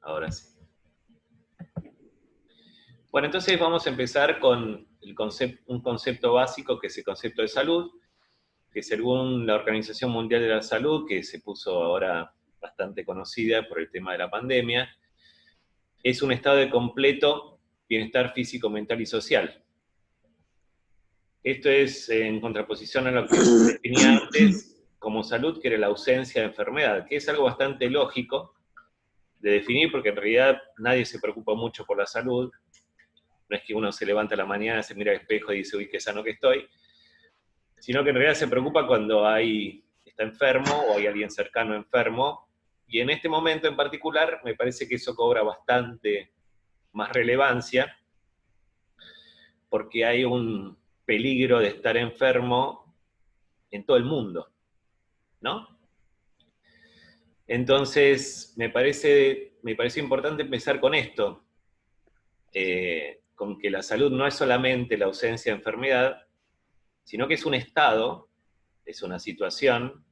Ahora sí. Bueno, entonces vamos a empezar con un concepto básico, que es el concepto de salud, que según la Organización Mundial de la Salud, que se puso ahora bastante conocida por el tema de la pandemia, es un estado de completo bienestar físico, mental y social. Esto es en contraposición a lo que se definía antes como salud, que era la ausencia de enfermedad, que es algo bastante lógico de definir, porque en realidad nadie se preocupa mucho por la salud. No es que uno se levanta a la mañana, se mira al espejo y dice, uy, qué sano que estoy, sino que en realidad se preocupa cuando está enfermo o hay alguien cercano enfermo, y en este momento en particular me parece que eso cobra bastante más relevancia, porque hay un peligro de estar enfermo en todo el mundo, ¿no? Entonces, me parece importante empezar con esto, con que la salud no es solamente la ausencia de enfermedad, sino que es un estado, es una situación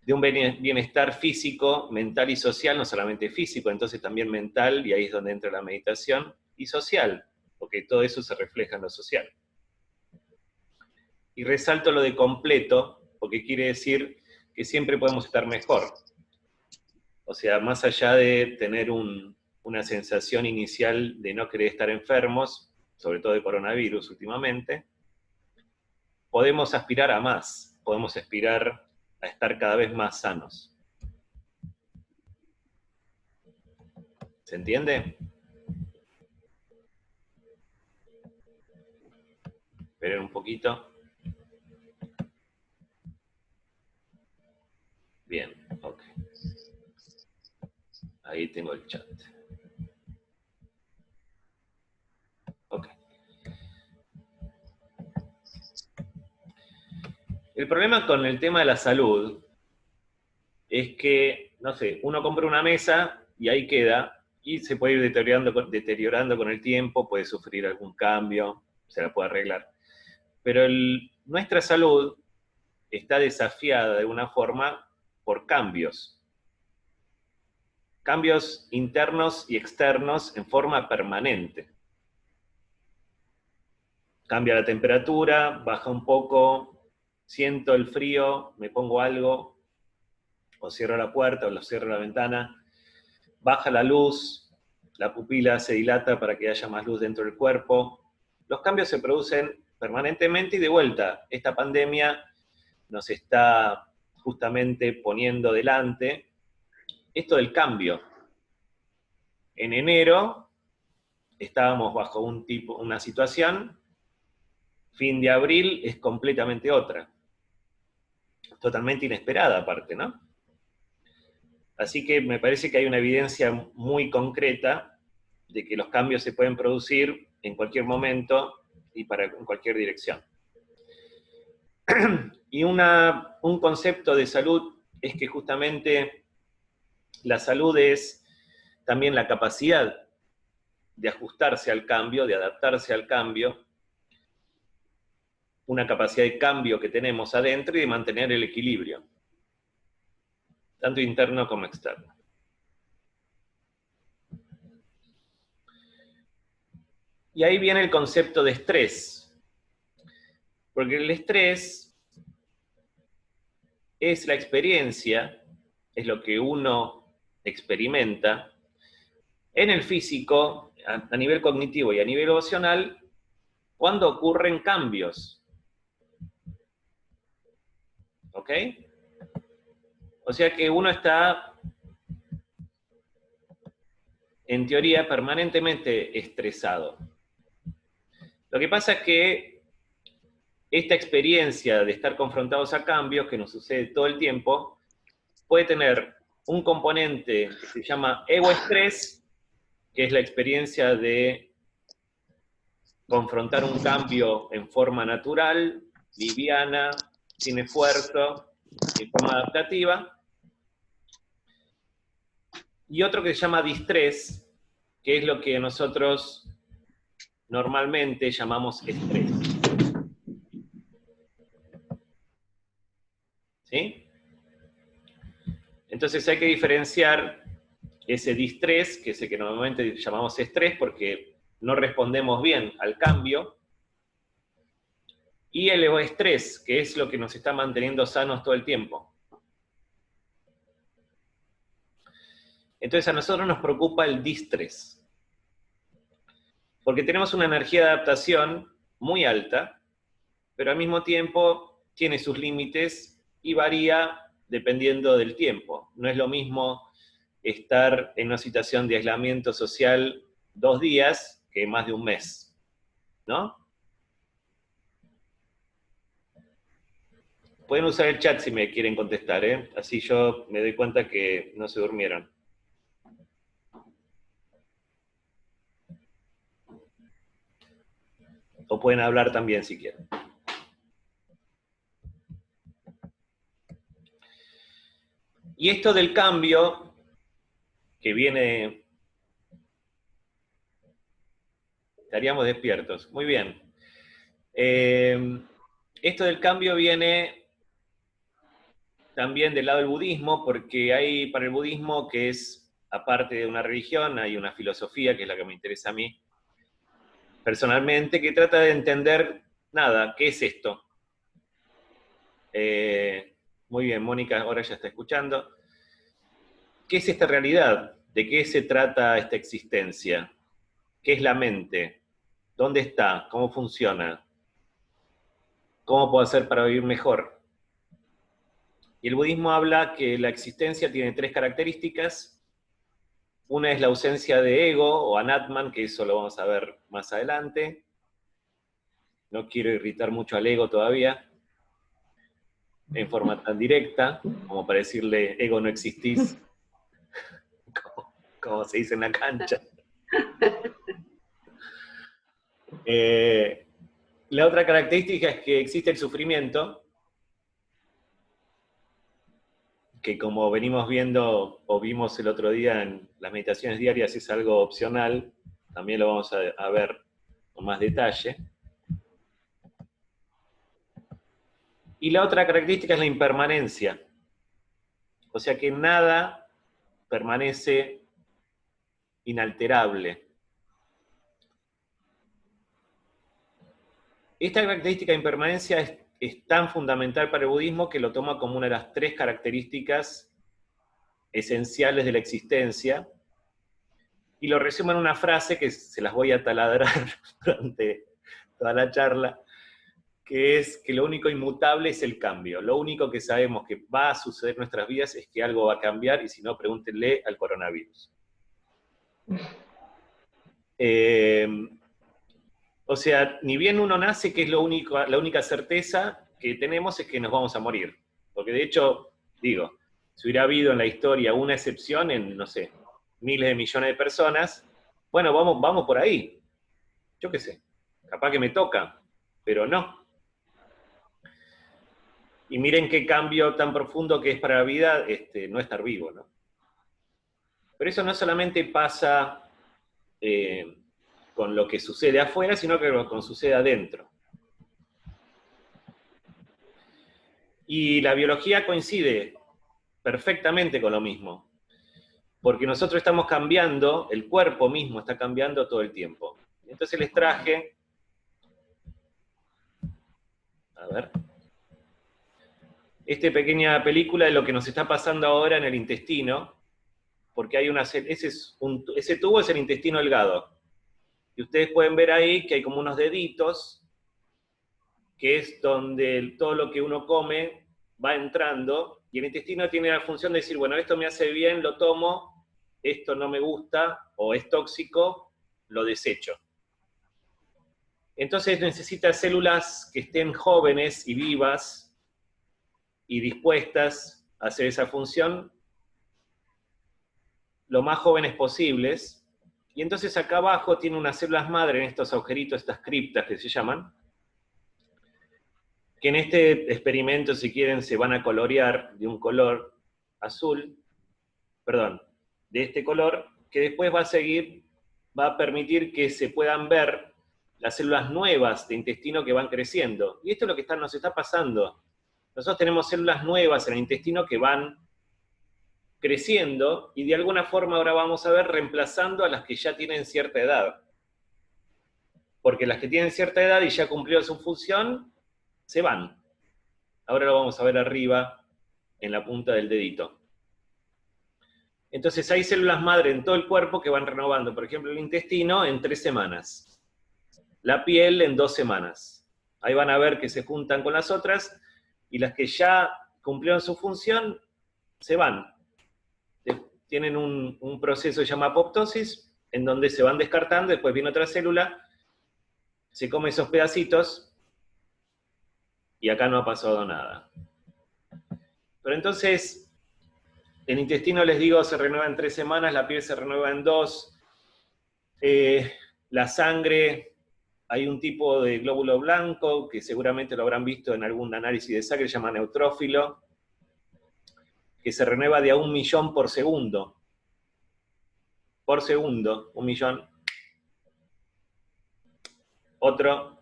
de un bienestar físico, mental y social, no solamente físico, entonces también mental, y ahí es donde entra la meditación, y social, porque todo eso se refleja en lo social. Y resalto lo de completo, porque quiere decir que siempre podemos estar mejor. O sea, más allá de tener una sensación inicial de no querer estar enfermos, sobre todo de coronavirus últimamente, podemos aspirar a más, podemos aspirar a estar cada vez más sanos. ¿Se entiende? Esperen un poquito. Bien, ok. Ahí tengo el chat. Ok. El problema con el tema de la salud es que, no sé, uno compra una mesa y ahí queda, y se puede ir deteriorando con el tiempo, puede sufrir algún cambio, se la puede arreglar. Pero nuestra salud está desafiada de alguna forma por cambios. Cambios internos y externos en forma permanente. Cambia la temperatura, baja un poco, siento el frío, me pongo algo, o cierro la puerta o cierro la ventana, baja la luz, la pupila se dilata para que haya más luz dentro del cuerpo. Los cambios se producen permanentemente y de vuelta. Esta pandemia nos está justamente poniendo delante esto del cambio. En enero estábamos bajo una situación, fin de abril es completamente otra. Totalmente inesperada aparte, ¿no? Así que me parece que hay una evidencia muy concreta de que los cambios se pueden producir en cualquier momento y en cualquier dirección. Y un concepto de salud es que justamente la salud es también la capacidad de ajustarse al cambio, de adaptarse al cambio, una capacidad de cambio que tenemos adentro y de mantener el equilibrio, tanto interno como externo. Y ahí viene el concepto de estrés, porque el estrés es la experiencia, es lo que uno experimenta en el físico, a nivel cognitivo y a nivel emocional, cuando ocurren cambios. ¿Ok? O sea que uno está, en teoría, permanentemente estresado. Lo que pasa es que esta experiencia de estar confrontados a cambios, que nos sucede todo el tiempo, puede tener un componente que se llama egoestrés, que es la experiencia de confrontar un cambio en forma natural, liviana, sin esfuerzo, en forma adaptativa. Y otro que se llama distrés, que es lo que nosotros normalmente llamamos estrés. ¿Sí? Entonces hay que diferenciar ese distrés, que es el que normalmente llamamos estrés porque no respondemos bien al cambio, y el estrés, que es lo que nos está manteniendo sanos todo el tiempo. Entonces a nosotros nos preocupa el distrés, porque tenemos una energía de adaptación muy alta, pero al mismo tiempo tiene sus límites y varía dependiendo del tiempo. No es lo mismo estar en una situación de aislamiento social 2 días que más de un mes, ¿no? Pueden usar el chat si me quieren contestar, ¿eh? Así yo me doy cuenta que no se durmieron. O pueden hablar también si quieren. Y esto del cambio, que viene... Estaríamos despiertos. Muy bien. Esto del cambio viene también del lado del budismo, porque hay para el budismo, que es, aparte de una religión, hay una filosofía, que es la que me interesa a mí, personalmente, que trata de entender, nada, ¿qué es esto? Muy bien, Mónica ahora ya está escuchando. ¿Qué es esta realidad? ¿De qué se trata esta existencia? ¿Qué es la mente? ¿Dónde está? ¿Cómo funciona? ¿Cómo puedo hacer para vivir mejor? Y el budismo habla que la existencia tiene 3 características. Una es la ausencia de ego o anatman, que eso lo vamos a ver más adelante. No quiero irritar mucho al ego todavía, en forma tan directa, como para decirle, ego no existís, como se dice en la cancha. La otra característica es que existe el sufrimiento, que como venimos viendo o vimos el otro día en las meditaciones diarias es algo opcional, también lo vamos a ver con más detalle. Y la otra característica es la impermanencia, o sea que nada permanece inalterable. Esta característica de impermanencia es tan fundamental para el budismo que lo toma como una de las 3 características esenciales de la existencia, y lo resumo en una frase que se las voy a taladrar durante toda la charla, que es que lo único inmutable es el cambio. Lo único que sabemos que va a suceder en nuestras vidas es que algo va a cambiar, y si no, pregúntenle al coronavirus. O sea, ni bien uno nace, que es la única certeza que tenemos es que nos vamos a morir. Porque de hecho, digo, si hubiera habido en la historia una excepción en, no sé, miles de millones de personas, bueno, vamos por ahí. Yo qué sé, capaz que me toca, pero no. Y miren qué cambio tan profundo que es para la vida no estar vivo, ¿no? Pero eso no solamente pasa con lo que sucede afuera, sino que con lo que sucede adentro. Y la biología coincide perfectamente con lo mismo, porque nosotros estamos cambiando, el cuerpo mismo está cambiando todo el tiempo. Entonces les traje, a ver, esta pequeña película de lo que nos está pasando ahora en el intestino, porque hay ese tubo es el intestino delgado, y ustedes pueden ver ahí que hay como unos deditos, que es donde todo lo que uno come va entrando, y el intestino tiene la función de decir, bueno, esto me hace bien, lo tomo, esto no me gusta, o es tóxico, lo desecho. Entonces necesita células que estén jóvenes y vivas y dispuestas a hacer esa función lo más jóvenes posibles, y entonces acá abajo tiene unas células madre en estos agujeritos, estas criptas que se llaman, que en este experimento, si quieren, se van a colorear de un color azul, perdón, de este color, que después va a permitir que se puedan ver las células nuevas de intestino que van creciendo. Y esto es lo que nos está pasando. Nosotros tenemos células nuevas en el intestino que van creciendo y de alguna forma ahora vamos a ver reemplazando a las que ya tienen cierta edad. Porque las que tienen cierta edad y ya cumplieron su función, se van. Ahora lo vamos a ver arriba en la punta del dedito. Entonces hay células madre en todo el cuerpo que van renovando. Por ejemplo, el intestino en 3 semanas. La piel en 2 semanas. Ahí van a ver que se juntan con las otras y las que ya cumplieron su función se van. Tienen un proceso que se llama apoptosis, en donde se van descartando, después viene otra célula, se come esos pedacitos y acá no ha pasado nada. Pero entonces, el intestino, les digo, se renueva en 3 semanas, la piel se renueva en 2, la sangre, hay un tipo de glóbulo blanco, que seguramente lo habrán visto en algún análisis de sangre, se llama neutrófilo, que se renueva de a 1 millón por segundo. Por segundo, 1 millón. Otro.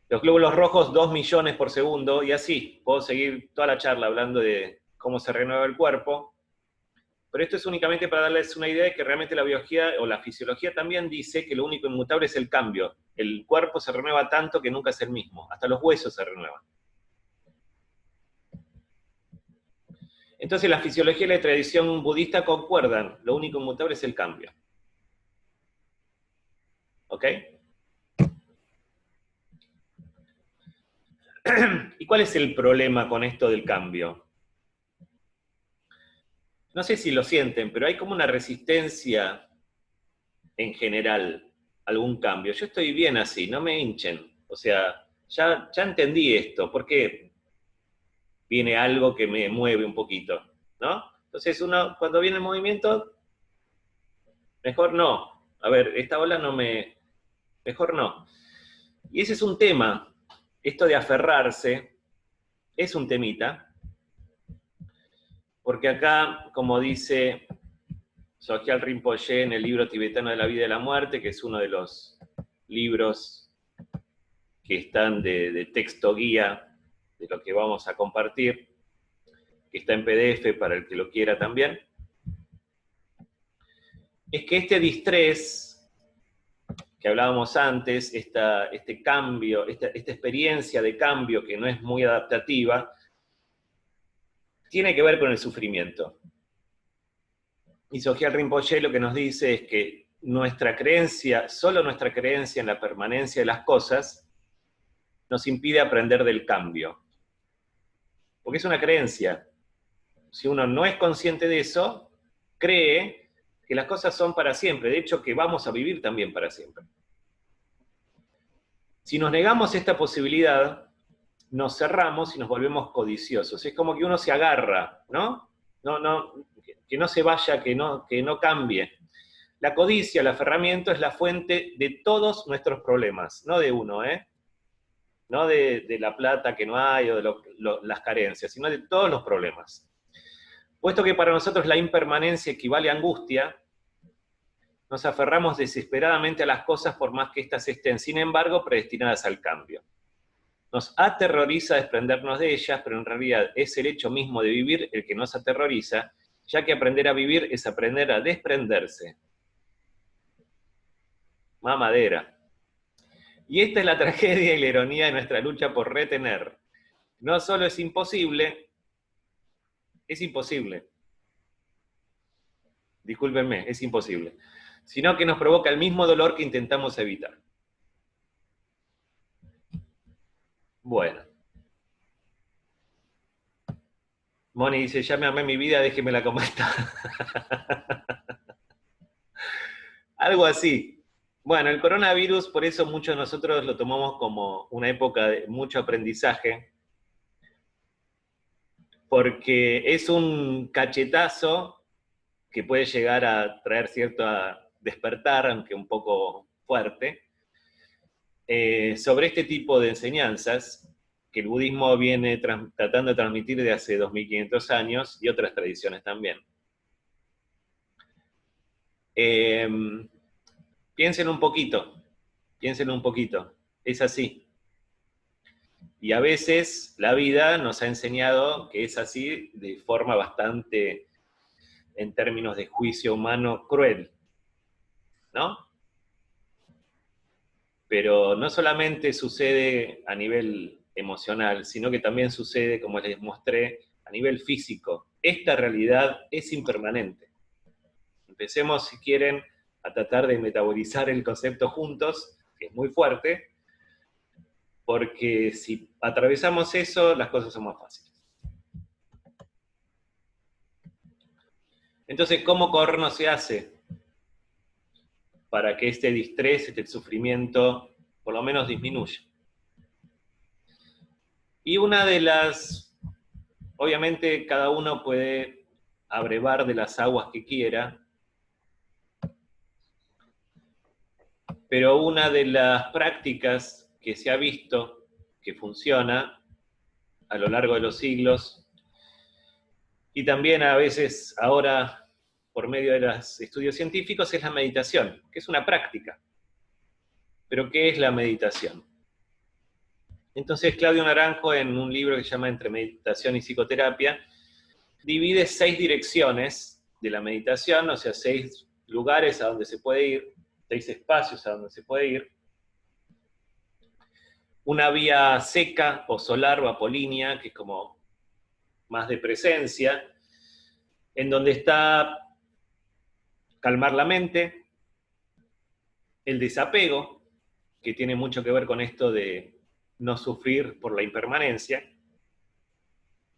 Los glóbulos rojos, 2 millones por segundo, y así. Puedo seguir toda la charla hablando de cómo se renueva el cuerpo. Pero esto es únicamente para darles una idea de que realmente la biología o la fisiología también dice que lo único inmutable es el cambio. El cuerpo se renueva tanto que nunca es el mismo. Hasta los huesos se renuevan. Entonces la fisiología y la tradición budista concuerdan. Lo único inmutable es el cambio. ¿Ok? ¿Y cuál es el problema con esto del cambio? No sé si lo sienten, pero hay como una resistencia en general a algún cambio. Yo estoy bien así, no me hinchen. O sea, ya entendí esto. ¿Por qué viene algo que me mueve un poquito? ¿No? Entonces uno, cuando viene el movimiento, mejor no. A ver, esta ola no me... Mejor no. Y ese es un tema. Esto de aferrarse es un temita. Porque acá, como dice Sogyal Rinpoche en el libro tibetano de la vida y la muerte, que es uno de los libros que están de texto guía de lo que vamos a compartir, que está en PDF para el que lo quiera también, es que este distrés que hablábamos antes, este cambio, esta experiencia de cambio que no es muy adaptativa, tiene que ver con el sufrimiento. Y Sogyal Rinpoche lo que nos dice es que nuestra creencia, solo nuestra creencia en la permanencia de las cosas, nos impide aprender del cambio. Porque es una creencia. Si uno no es consciente de eso, cree que las cosas son para siempre, de hecho que vamos a vivir también para siempre. Si nos negamos esta posibilidad, nos cerramos y nos volvemos codiciosos. Es como que uno se agarra, ¿no? Que no se vaya, que no cambie. La codicia, el aferramiento, es la fuente de todos nuestros problemas, no de uno, no de la plata que no hay o de las carencias, sino de todos los problemas. Puesto que para nosotros la impermanencia equivale a angustia, nos aferramos desesperadamente a las cosas por más que éstas estén, sin embargo, predestinadas al cambio. Nos aterroriza desprendernos de ellas, pero en realidad es el hecho mismo de vivir el que nos aterroriza, ya que aprender a vivir es aprender a desprenderse. Mamadera. Y esta es la tragedia y la ironía de nuestra lucha por retener. No solo es imposible, discúlpenme, es imposible, sino que nos provoca el mismo dolor que intentamos evitar. Bueno. Moni dice, ya me amé mi vida, déjemela como está. Algo así. Bueno, el coronavirus, por eso muchos de nosotros lo tomamos como una época de mucho aprendizaje, porque es un cachetazo que puede llegar a traer cierto despertar, aunque un poco fuerte, sobre este tipo de enseñanzas que el budismo viene tratando de transmitir de hace 2500 años y otras tradiciones también. Piensen un poquito, es así. Y a veces la vida nos ha enseñado que es así de forma bastante, en términos de juicio humano, cruel, ¿no? Pero no solamente sucede a nivel emocional, sino que también sucede, como les mostré, a nivel físico. Esta realidad es impermanente. Empecemos, si quieren, a tratar de metabolizar el concepto juntos, que es muy fuerte, porque si atravesamos eso, las cosas son más fáciles. Entonces, ¿cómo correr se hace para que este distrés, este sufrimiento, por lo menos disminuya? Y una de las, obviamente cada uno puede abrevar de las aguas que quiera, pero una de las prácticas que se ha visto que funciona a lo largo de los siglos, y también a veces ahora por medio de los estudios científicos, es la meditación, que es una práctica. Pero ¿qué es la meditación? Entonces Claudio Naranjo, en un libro que se llama Entre meditación y psicoterapia, divide 6 direcciones de la meditación, o sea, 6 lugares a donde se puede ir, 6 espacios a donde se puede ir. Una vía seca o solar o apolínea, que es como más de presencia, en donde está calmar la mente, el desapego, que tiene mucho que ver con esto de no sufrir por la impermanencia,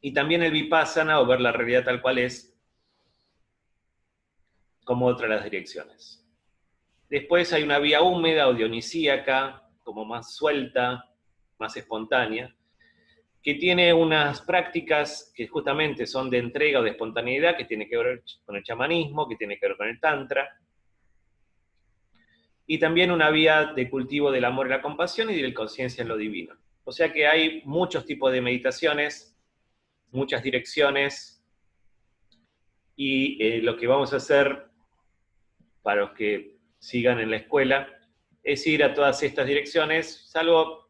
y también el vipassana, o ver la realidad tal cual es, como otra de las direcciones. Después hay una vía húmeda o dionisíaca, como más suelta, más espontánea, que tiene unas prácticas que justamente son de entrega o de espontaneidad, que tiene que ver con el chamanismo, que tiene que ver con el tantra, y también una vía de cultivo del amor y la compasión y de la conciencia en lo divino. O sea que hay muchos tipos de meditaciones, muchas direcciones, y lo que vamos a hacer para los que sigan en la escuela es ir a todas estas direcciones, salvo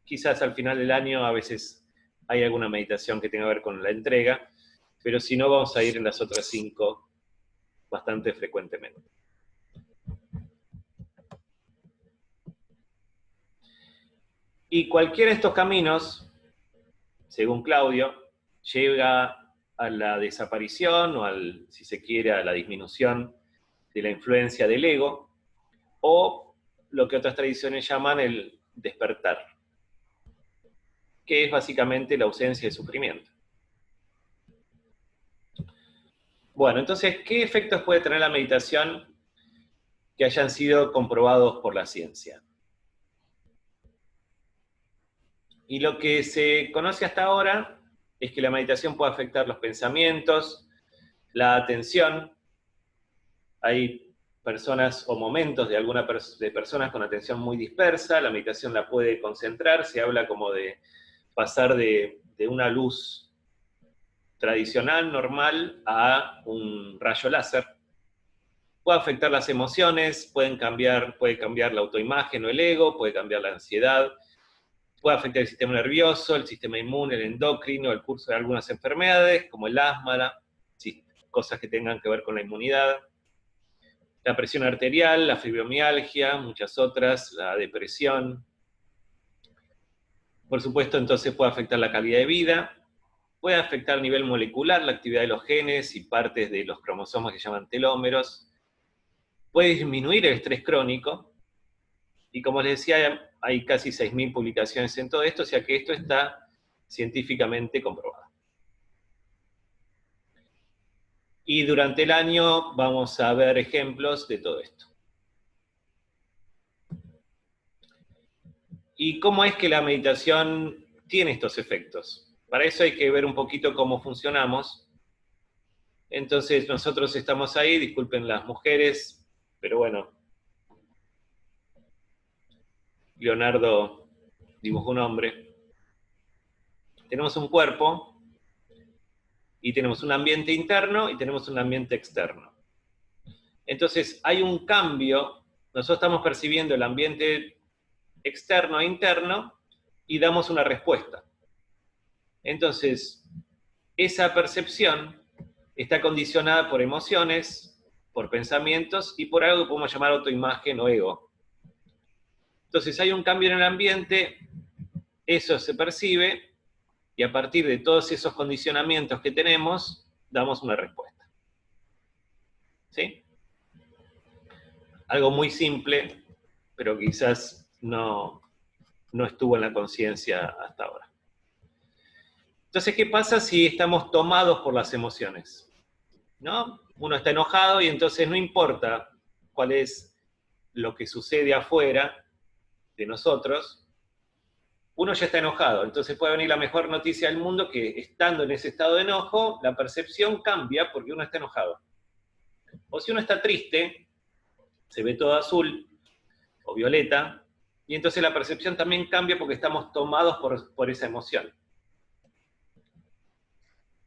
quizás al final del año a veces hay alguna meditación que tenga que ver con la entrega, pero si no vamos a ir en las otras 5 bastante frecuentemente. Y cualquiera de estos caminos, según Claudio, llega a la desaparición o si se quiere, a la disminución de la influencia del ego, o lo que otras tradiciones llaman el despertar, que es básicamente la ausencia de sufrimiento. Bueno, entonces, ¿qué efectos puede tener la meditación que hayan sido comprobados por la ciencia? Y lo que se conoce hasta ahora es que la meditación puede afectar los pensamientos, la atención. Hay personas o momentos de personas con atención muy dispersa, la meditación la puede concentrar, se habla como de pasar de una luz tradicional, normal, a un rayo láser. Puede afectar las emociones, puede cambiar la autoimagen o el ego, puede cambiar la ansiedad, puede afectar el sistema nervioso, el sistema inmune, el endocrino, el curso de algunas enfermedades, como el asma, cosas que tengan que ver con la inmunidad, la presión arterial, la fibromialgia, muchas otras, la depresión. Por supuesto, entonces puede afectar la calidad de vida, puede afectar a nivel molecular la actividad de los genes y partes de los cromosomas que se llaman telómeros, puede disminuir el estrés crónico, y como les decía, hay casi 6.000 publicaciones en todo esto, o sea que esto está científicamente comprobado. Y durante el año vamos a ver ejemplos de todo esto. ¿Y cómo es que la meditación tiene estos efectos? Para eso hay que ver un poquito cómo funcionamos. Entonces nosotros estamos ahí, disculpen las mujeres, pero bueno, Leonardo dibujó un hombre. Tenemos un cuerpo, y tenemos un ambiente interno y tenemos un ambiente externo. Entonces hay un cambio, nosotros estamos percibiendo el ambiente externo e interno, y damos una respuesta. Entonces, esa percepción está condicionada por emociones, por pensamientos y por algo que podemos llamar autoimagen o ego. Entonces hay un cambio en el ambiente, eso se percibe, y a partir de todos esos condicionamientos que tenemos, damos una respuesta. ¿Sí? Algo muy simple, pero quizás no estuvo en la conciencia hasta ahora. Entonces, ¿qué pasa si estamos tomados por las emociones? ¿No? Uno está enojado y entonces no importa cuál es lo que sucede afuera de nosotros, uno ya está enojado. Entonces puede venir la mejor noticia del mundo que estando en ese estado de enojo, la percepción cambia porque uno está enojado. O si uno está triste, se ve todo azul o violeta, y entonces la percepción también cambia porque estamos tomados por esa emoción.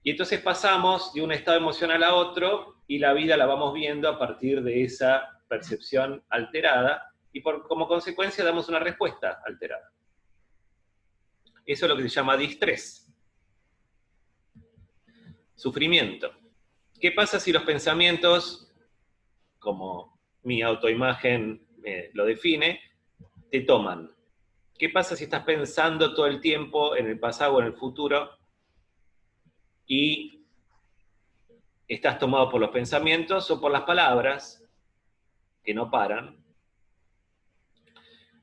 Y entonces pasamos de un estado emocional a otro y la vida la vamos viendo a partir de esa percepción alterada y como consecuencia damos una respuesta alterada. Eso es lo que se llama distrés. Sufrimiento. ¿Qué pasa si los pensamientos, como mi autoimagen lo define, te toman? ¿Qué pasa si estás pensando todo el tiempo en el pasado o en el futuro y estás tomado por los pensamientos o por las palabras que no paran?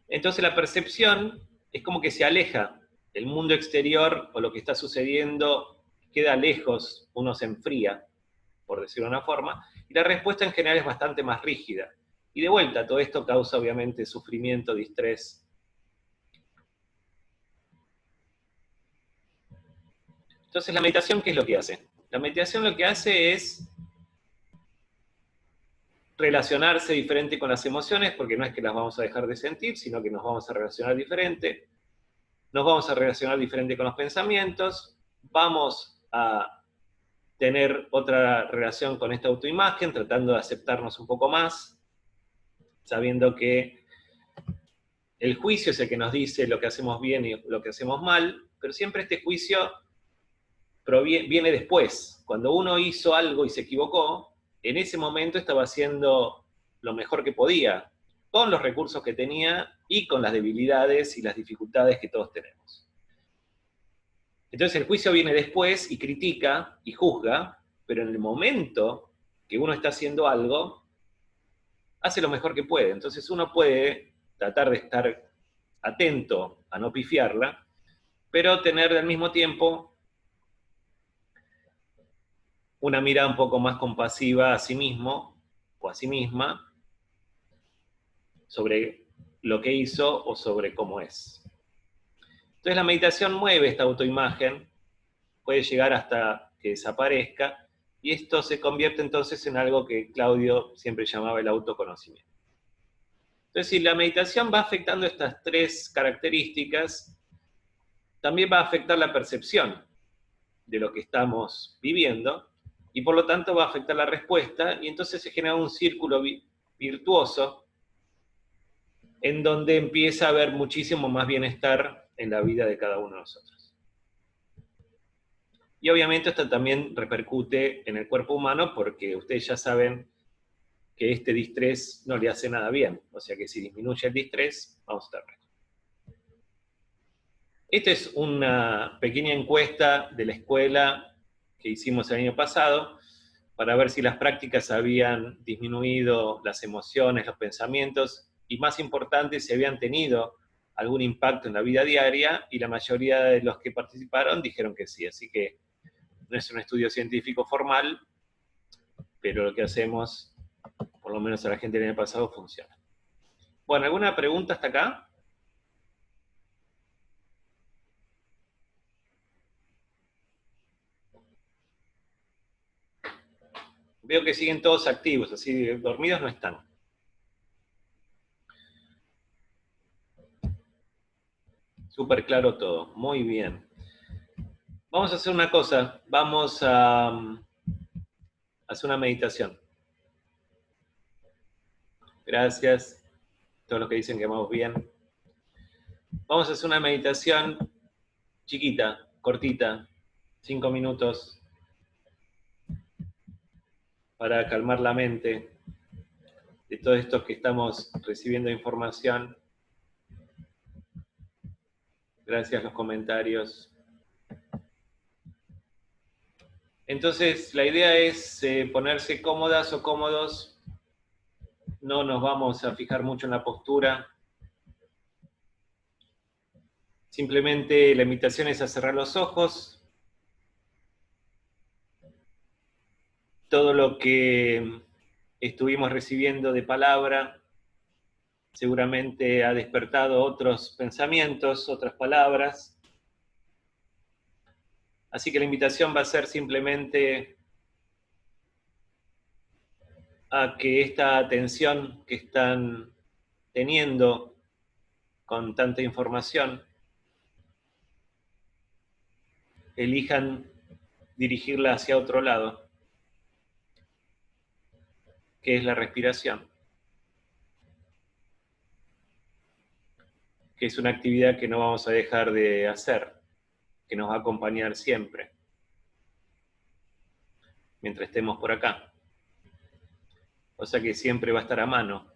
Entonces la percepción es como que se aleja del mundo exterior o lo que está sucediendo, queda lejos, uno se enfría, por decirlo de una forma, y la respuesta en general es bastante más rígida. Y de vuelta, todo esto causa obviamente sufrimiento, distrés. Entonces la meditación, ¿qué es lo que hace? La meditación lo que hace es relacionarse diferente con las emociones, porque no es que las vamos a dejar de sentir, sino que nos vamos a relacionar diferente. Nos vamos a relacionar diferente con los pensamientos, vamos a tener otra relación con esta autoimagen, tratando de aceptarnos un poco más, sabiendo que el juicio es el que nos dice lo que hacemos bien y lo que hacemos mal, pero siempre este juicio viene después. Cuando uno hizo algo y se equivocó, en ese momento estaba haciendo lo mejor que podía, con los recursos que tenía y con las debilidades y las dificultades que todos tenemos. Entonces el juicio viene después y critica y juzga, pero en el momento que uno está haciendo algo, hace lo mejor que puede. Entonces uno puede tratar de estar atento a no pifiarla, pero tener al mismo tiempo una mirada un poco más compasiva a sí mismo o a sí misma sobre lo que hizo o sobre cómo es. Entonces la meditación mueve esta autoimagen, puede llegar hasta que desaparezca, y esto se convierte entonces en algo que Claudio siempre llamaba el autoconocimiento. Entonces, si la meditación va afectando estas tres características, también va a afectar la percepción de lo que estamos viviendo, y por lo tanto va a afectar la respuesta, y entonces se genera un círculo virtuoso en donde empieza a haber muchísimo más bienestar en la vida de cada uno de nosotros. Y obviamente esto también repercute en el cuerpo humano porque ustedes ya saben que este distrés no le hace nada bien. O sea que si disminuye el distrés, vamos a estar bien. Esta es una pequeña encuesta de la escuela que hicimos el año pasado para ver si las prácticas habían disminuido las emociones, los pensamientos y, más importante, si habían tenido algún impacto en la vida diaria, y la mayoría de los que participaron dijeron que sí. Así que no es un estudio científico formal, pero lo que hacemos, por lo menos a la gente del año pasado, funciona. Bueno, ¿alguna pregunta hasta acá? Veo que siguen todos activos, así dormidos no están. Súper claro todo, muy bien. Vamos a hacer una cosa, vamos a hacer una meditación. Gracias, todos los que dicen que vamos bien. Vamos a hacer una meditación chiquita, cortita, 5 minutos, para calmar la mente de todos estos que estamos recibiendo información. Gracias a los comentarios. Entonces, la idea es ponerse cómodas o cómodos. No nos vamos a fijar mucho en la postura. Simplemente la invitación es a cerrar los ojos. Todo lo que estuvimos recibiendo de palabra seguramente ha despertado otros pensamientos, otras palabras. Así que la invitación va a ser simplemente a que esta atención que están teniendo con tanta información, elijan dirigirla hacia otro lado, que es la respiración, que es una actividad que no vamos a dejar de hacer, que nos va a acompañar siempre, mientras estemos por acá. O sea que siempre va a estar a mano,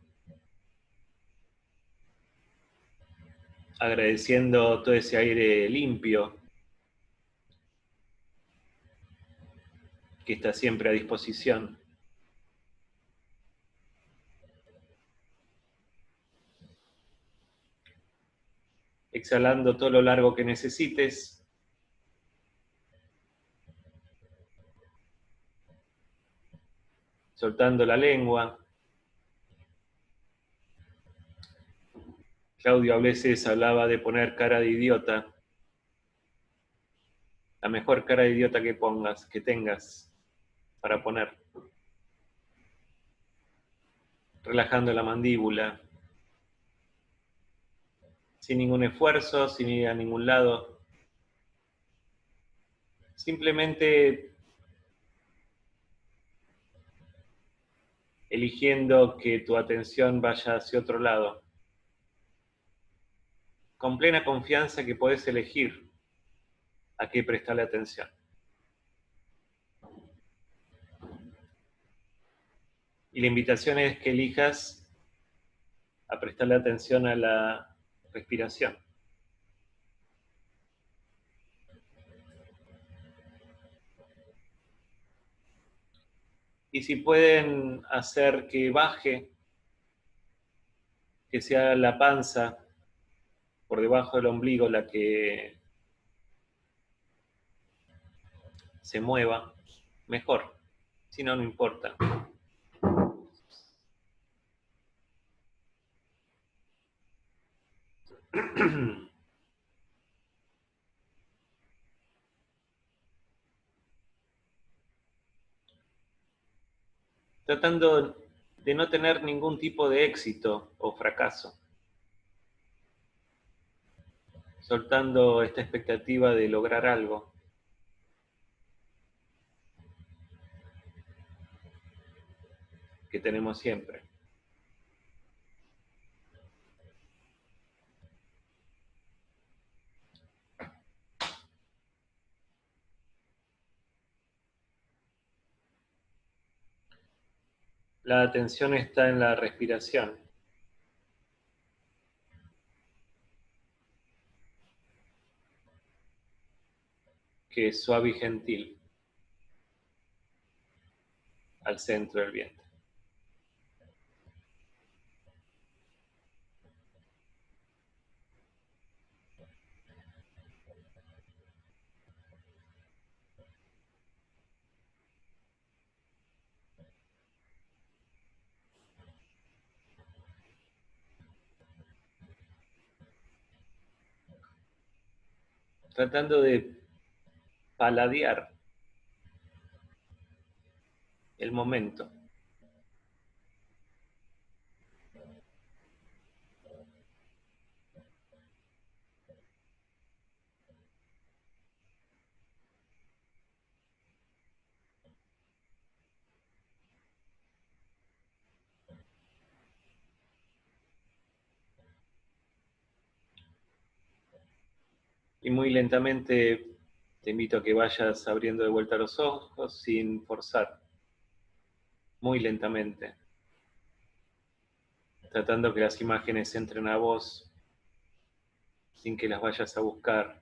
agradeciendo todo ese aire limpio que está siempre a disposición. Exhalando todo lo largo que necesites. Soltando la lengua. Claudio a veces hablaba de poner cara de idiota. La mejor cara de idiota que tengas para poner. Relajando la mandíbula. Sin ningún esfuerzo, sin ir a ningún lado. Simplemente eligiendo que tu atención vaya hacia otro lado. Con plena confianza que podés elegir a qué prestarle atención. Y la invitación es que elijas a prestarle atención a la respiración. Y si pueden hacer que baje, que sea la panza por debajo del ombligo la que se mueva, mejor. Si no, no importa. Tratando de no tener ningún tipo de éxito o fracaso. Soltando esta expectativa de lograr algo que tenemos siempre. La atención está en la respiración, que es suave y gentil al centro del vientre. Tratando de paladear el momento. Y muy lentamente te invito a que vayas abriendo de vuelta los ojos sin forzar. Muy lentamente. Tratando que las imágenes entren a vos sin que las vayas a buscar,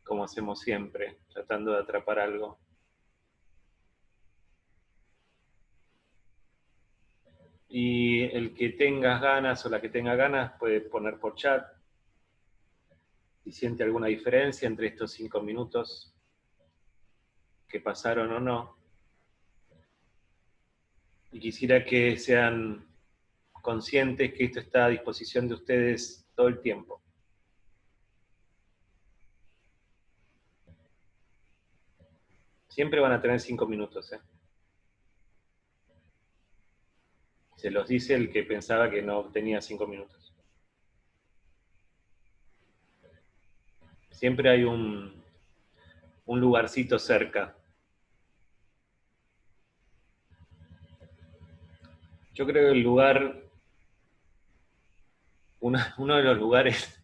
como hacemos siempre, tratando de atrapar algo. Y el que tengas ganas o la que tenga ganas puede poner por chat si siente alguna diferencia entre estos 5 minutos que pasaron o no. Y quisiera que sean conscientes que esto está a disposición de ustedes todo el tiempo. Siempre van a tener 5 minutos, ¿eh? Se los dice el que pensaba que no tenía 5 minutos. Siempre hay un lugarcito cerca. Yo creo que el lugar, uno de los lugares,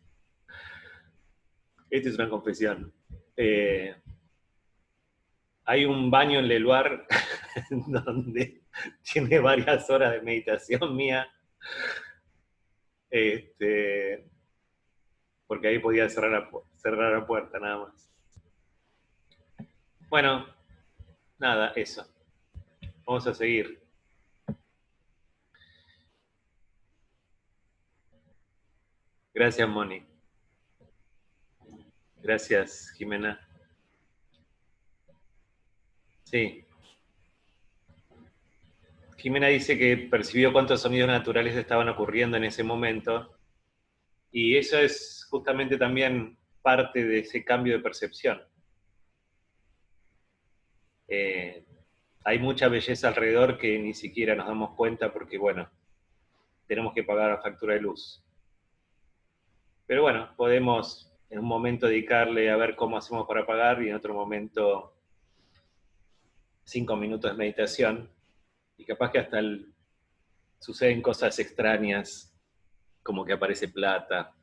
esta es una confesión, hay un baño en Leluar donde tiene varias horas de meditación mía, porque ahí podía cerrar la puerta nada más. Bueno, nada, eso. Vamos a seguir. Gracias, Moni. Gracias, Jimena. Sí. Jimena dice que percibió cuántos sonidos naturales estaban ocurriendo en ese momento, y eso es justamente también parte de ese cambio de percepción. Hay mucha belleza alrededor que ni siquiera nos damos cuenta porque, bueno, tenemos que pagar la factura de luz. Pero bueno, podemos en un momento dedicarle a ver cómo hacemos para pagar y en otro momento 5 minutos de meditación, y capaz que hasta suceden cosas extrañas, como que aparece plata,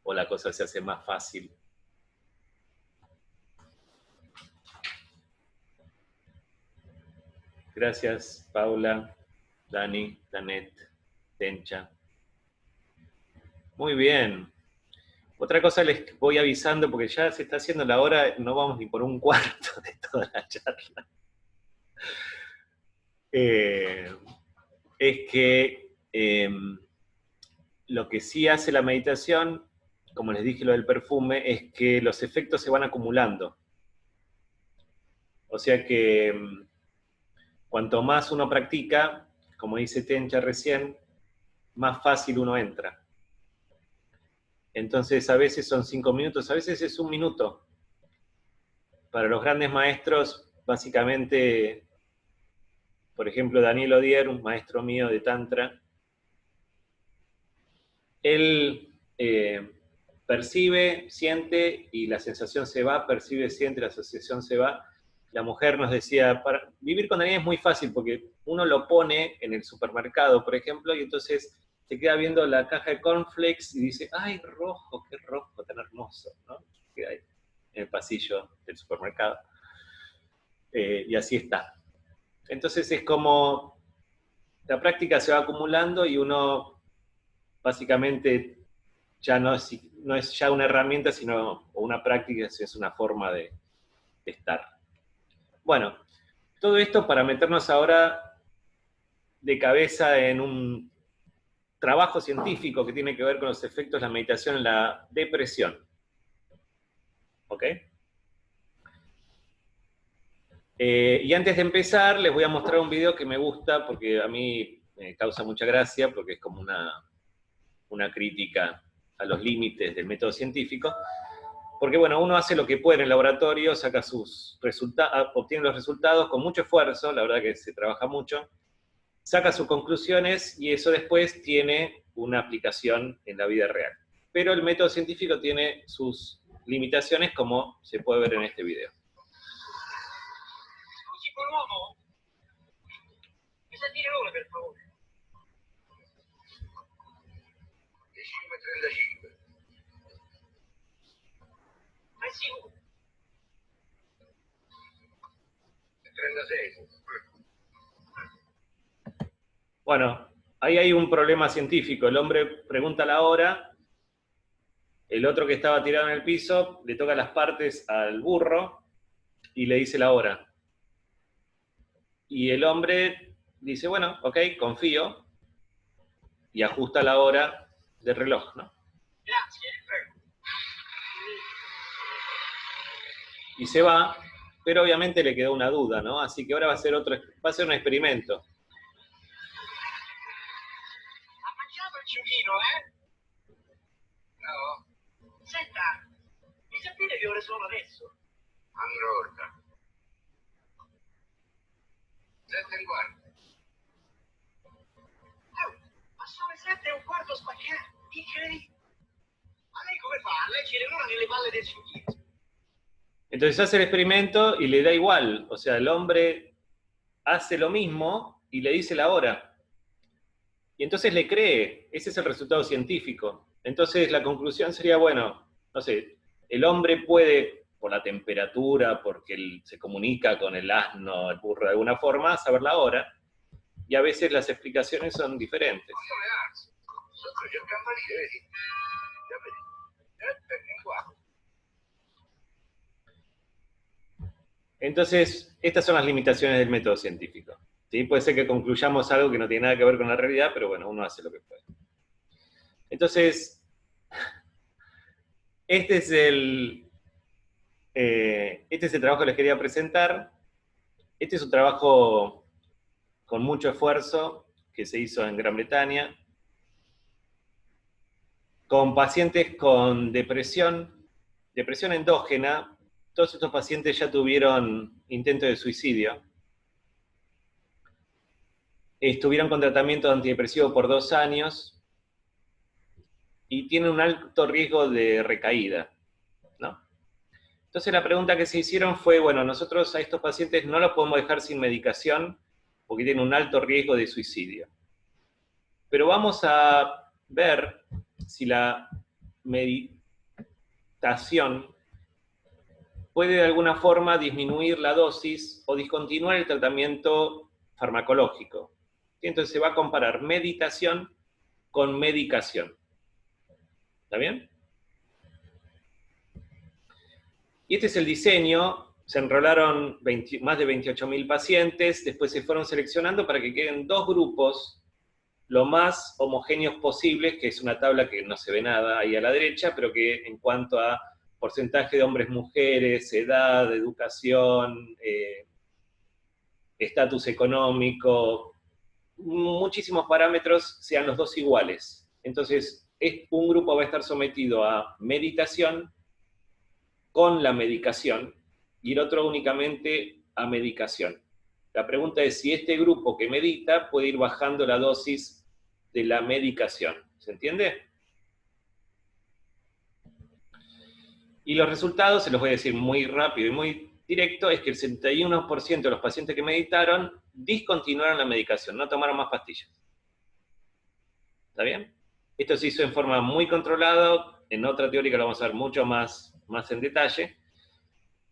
o la cosa se hace más fácil. Gracias, Paula, Dani, Danet, Tencha. Muy bien. Otra cosa les voy avisando, porque ya se está haciendo la hora, no vamos ni por un cuarto de toda la charla. Es que lo que sí hace la meditación, como les dije lo del perfume, es que los efectos se van acumulando. O sea que cuanto más uno practica, como dice Tencha recién, más fácil uno entra. Entonces a veces son 5 minutos, a veces es 1 minuto. Para los grandes maestros, básicamente, por ejemplo, Daniel Odier, un maestro mío de Tantra, él percibe, siente y la sensación se va, percibe, siente, la asociación se va. La mujer nos decía, para vivir con Daniel es muy fácil porque uno lo pone en el supermercado, por ejemplo, y entonces se queda viendo la caja de cornflakes y dice, ¡ay, rojo, qué rojo, tan hermoso! ¿No? Queda ahí en el pasillo del supermercado. Y así está. Entonces es como la práctica se va acumulando y uno básicamente ya no es ya una herramienta, sino una práctica, es una forma de estar. Bueno, todo esto para meternos ahora de cabeza en un trabajo científico que tiene que ver con los efectos de la meditación en la depresión. ¿Ok? Y antes de empezar, les voy a mostrar un video que me gusta porque a mí me causa mucha gracia, porque es como una crítica a los límites del método científico. Porque bueno, uno hace lo que puede en el laboratorio, saca sus resultados, obtiene los resultados con mucho esfuerzo, la verdad que se trabaja mucho, saca sus conclusiones y eso después tiene una aplicación en la vida real. Pero el método científico tiene sus limitaciones, como se puede ver en este video. depresivo. 36. Bueno, ahí hay un problema científico. El hombre pregunta la hora, el otro que estaba tirado en el piso le toca las partes al burro y le dice la hora. Y el hombre dice, bueno, ok, confío, y ajusta la hora del reloj, ¿no? Y se va, pero obviamente le quedó una duda, ¿no? Así que ahora va a ser un experimento. Ha mangiato il giochino, eh? No. Senta, mi sapete che ore sono adesso? Allora. 7:15. Ma sono le 7:15 spaccate. Incredibile. Ma lei come fa a leggere l'ora nelle palle del giochino? Entonces hace el experimento y le da igual. O sea, el hombre hace lo mismo y le dice la hora. Y entonces le cree. Ese es el resultado científico. Entonces la conclusión sería, bueno, no sé, el hombre puede, por la temperatura, porque él se comunica con el asno, el burro de alguna forma, saber la hora. Y a veces las explicaciones son diferentes. Entonces, estas son las limitaciones del método científico. ¿Sí? Puede ser que concluyamos algo que no tiene nada que ver con la realidad, pero bueno, uno hace lo que puede. Entonces, este es el trabajo que les quería presentar. Este es un trabajo con mucho esfuerzo que se hizo en Gran Bretaña, con pacientes con depresión endógena. Todos estos pacientes ya tuvieron intentos de suicidio. Estuvieron con tratamiento antidepresivo por 2 años y tienen un alto riesgo de recaída, ¿no? Entonces la pregunta que se hicieron fue, bueno, nosotros a estos pacientes no los podemos dejar sin medicación porque tienen un alto riesgo de suicidio. Pero vamos a ver si la meditación puede de alguna forma disminuir la dosis o discontinuar el tratamiento farmacológico. Entonces se va a comparar meditación con medicación. ¿Está bien? Y este es el diseño. Se enrolaron más de 28.000 pacientes, después se fueron seleccionando para que queden 2 grupos lo más homogéneos posibles, que es una tabla que no se ve nada ahí a la derecha, pero que en cuanto a porcentaje de hombres, mujeres, edad, educación, estatus económico, muchísimos parámetros sean los 2 iguales. Entonces, un grupo va a estar sometido a meditación con la medicación y el otro únicamente a medicación. La pregunta es si este grupo que medita puede ir bajando la dosis de la medicación. ¿Se entiende? Y los resultados, se los voy a decir muy rápido y muy directo, es que el 71% de los pacientes que meditaron discontinuaron la medicación, no tomaron más pastillas. ¿Está bien? Esto se hizo en forma muy controlada, en otra teórica lo vamos a ver mucho más en detalle,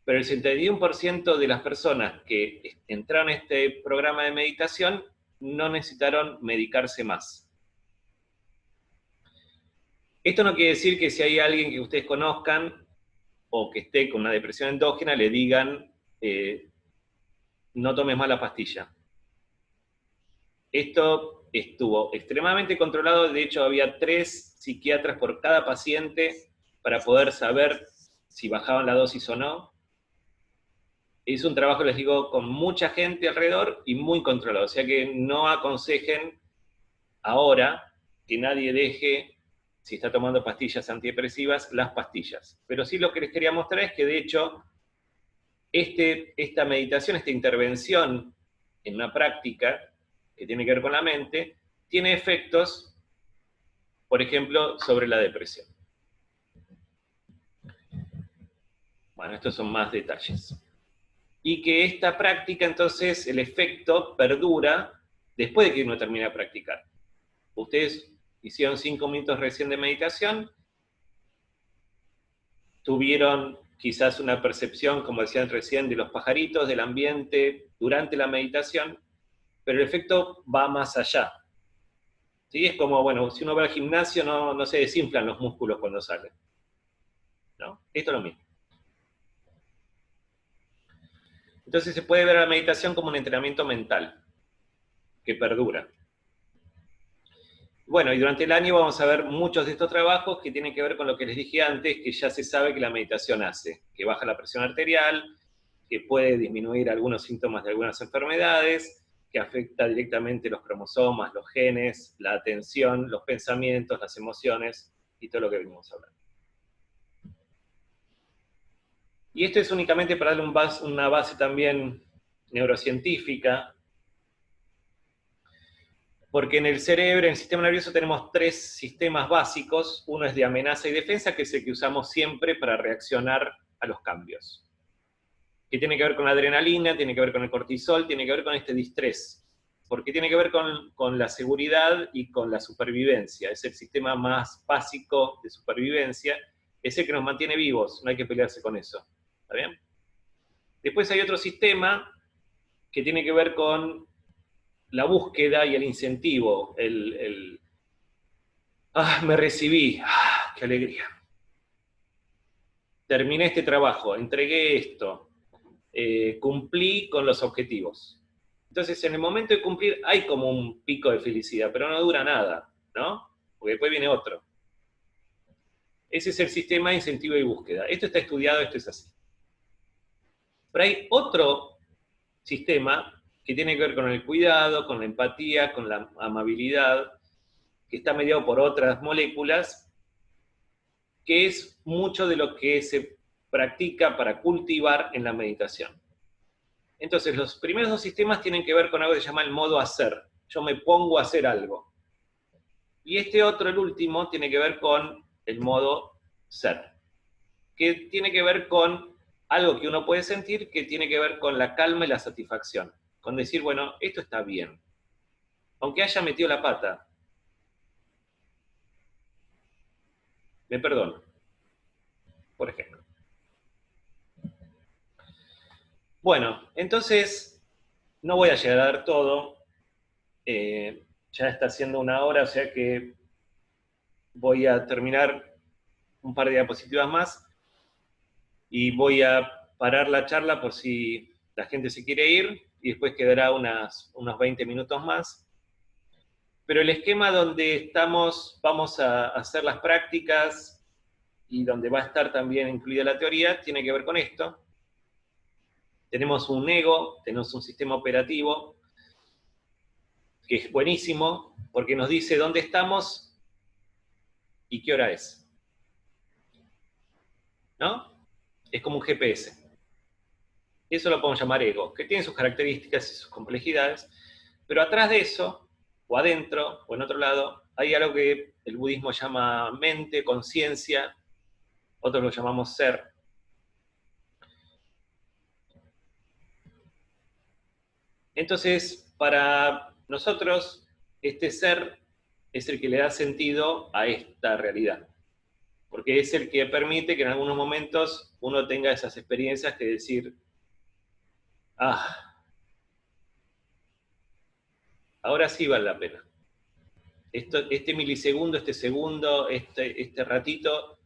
pero el 71% de las personas que entraron a este programa de meditación no necesitaron medicarse más. Esto no quiere decir que si hay alguien que ustedes conozcan o que esté con una depresión endógena, le digan, no tomes más la pastilla. Esto estuvo extremadamente controlado, de hecho había 3 psiquiatras por cada paciente para poder saber si bajaban la dosis o no. Es un trabajo, les digo, con mucha gente alrededor y muy controlado, o sea que no aconsejen ahora que nadie deje, si está tomando pastillas antidepresivas, las pastillas. Pero sí lo que les quería mostrar es que de hecho esta meditación, esta intervención en una práctica que tiene que ver con la mente, tiene efectos, por ejemplo, sobre la depresión. Bueno, estos son más detalles. Y que esta práctica, entonces, el efecto perdura después de que uno termina de practicar. Ustedes hicieron 5 minutos recién de meditación, tuvieron quizás una percepción, como decían recién, de los pajaritos, del ambiente, durante la meditación, pero el efecto va más allá. ¿Sí? Es como, bueno, si uno va al gimnasio no se desinflan los músculos cuando sale, ¿no? Esto es lo mismo. Entonces se puede ver a la meditación como un entrenamiento mental, que perdura. Bueno, y durante el año vamos a ver muchos de estos trabajos que tienen que ver con lo que les dije antes, que ya se sabe que la meditación hace, que baja la presión arterial, que puede disminuir algunos síntomas de algunas enfermedades, que afecta directamente los cromosomas, los genes, la atención, los pensamientos, las emociones y todo lo que venimos hablando. Y esto es únicamente para darle una base también neurocientífica, porque en el cerebro, en el sistema nervioso, tenemos 3 sistemas básicos. Uno es de amenaza y defensa, que es el que usamos siempre para reaccionar a los cambios. Que tiene que ver con la adrenalina, tiene que ver con el cortisol, tiene que ver con este distrés. Porque tiene que ver con la seguridad y con la supervivencia. Es el sistema más básico de supervivencia. Es el que nos mantiene vivos, no hay que pelearse con eso. ¿Está bien? Después hay otro sistema que tiene que ver con la búsqueda y el incentivo, me recibí, qué alegría. Terminé este trabajo, entregué esto, cumplí con los objetivos. Entonces, en el momento de cumplir hay como un pico de felicidad, pero no dura nada, ¿no? Porque después viene otro. Ese es el sistema de incentivo y búsqueda. Esto está estudiado, esto es así. Pero hay otro sistema que tiene que ver con el cuidado, con la empatía, con la amabilidad, que está mediado por otras moléculas, que es mucho de lo que se practica para cultivar en la meditación. Entonces, los primeros 2 sistemas tienen que ver con algo que se llama el modo hacer. Yo me pongo a hacer algo. Y este otro, el último, tiene que ver con el modo ser, que tiene que ver con algo que uno puede sentir, que tiene que ver con la calma y la satisfacción. Con decir, bueno, esto está bien. Aunque haya metido la pata, me perdono, por ejemplo. Bueno, entonces, no voy a llegar a dar todo. Ya está haciendo 1 hora, o sea que voy a terminar un par de diapositivas más y voy a parar la charla por si la gente se quiere ir y después quedará unos 20 minutos más. Pero el esquema donde estamos, vamos a hacer las prácticas y donde va a estar también incluida la teoría, tiene que ver con esto. Tenemos un ego, tenemos un sistema operativo, que es buenísimo, porque nos dice dónde estamos y qué hora es. ¿No? Es como un GPS. Eso lo podemos llamar ego, que tiene sus características y sus complejidades, pero atrás de eso, o adentro, o en otro lado, hay algo que el budismo llama mente, conciencia, otros lo llamamos ser. Entonces, para nosotros, este ser es el que le da sentido a esta realidad, porque es el que permite que en algunos momentos uno tenga esas experiencias que decir, ahora sí vale la pena. Este milisegundo, este segundo, este ratito,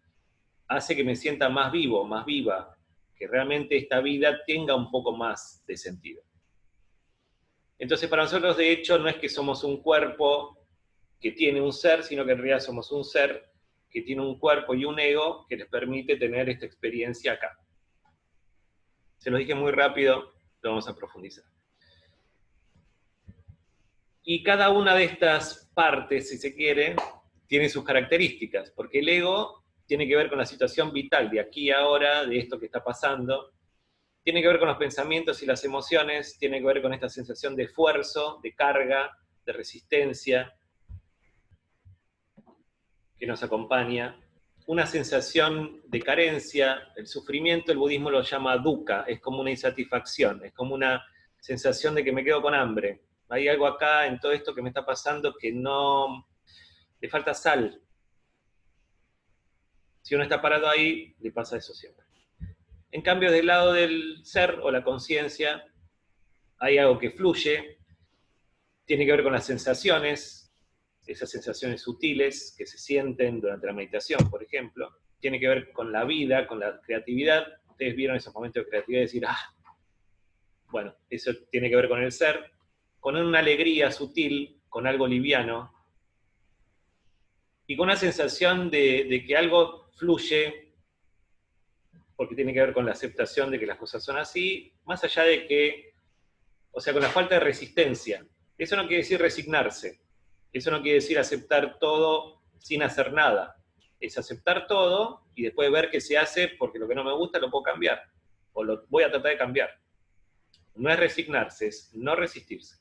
hace que me sienta más vivo, más viva, que realmente esta vida tenga un poco más de sentido. Entonces, para nosotros, de hecho, no es que somos un cuerpo que tiene un ser, sino que en realidad somos un ser que tiene un cuerpo y un ego que les permite tener esta experiencia acá. Se los dije muy rápido, lo vamos a profundizar. Y cada una de estas partes, si se quiere, tiene sus características, porque el ego tiene que ver con la situación vital de aquí y ahora, de esto que está pasando, tiene que ver con los pensamientos y las emociones, tiene que ver con esta sensación de esfuerzo, de carga, de resistencia, que nos acompaña, una sensación de carencia, el sufrimiento, el budismo lo llama dukkha, es como una insatisfacción, es como una sensación de que me quedo con hambre. Hay algo acá en todo esto que me está pasando que no, le falta sal. Si uno está parado ahí, le pasa eso siempre. En cambio, del lado del ser o la conciencia, hay algo que fluye, tiene que ver con las sensaciones, esas sensaciones sutiles que se sienten durante la meditación, por ejemplo. Tiene que ver con la vida, con la creatividad. Ustedes vieron esos momentos de creatividad y decir, bueno, eso tiene que ver con el ser, con una alegría sutil, con algo liviano, y con una sensación de que algo fluye, porque tiene que ver con la aceptación de que las cosas son así, más allá de que, o sea, con la falta de resistencia. Eso no quiere decir resignarse, eso no quiere decir aceptar todo sin hacer nada. Es aceptar todo y después ver qué se hace, porque lo que no me gusta lo puedo cambiar, o lo voy a tratar de cambiar. No es resignarse, es no resistirse.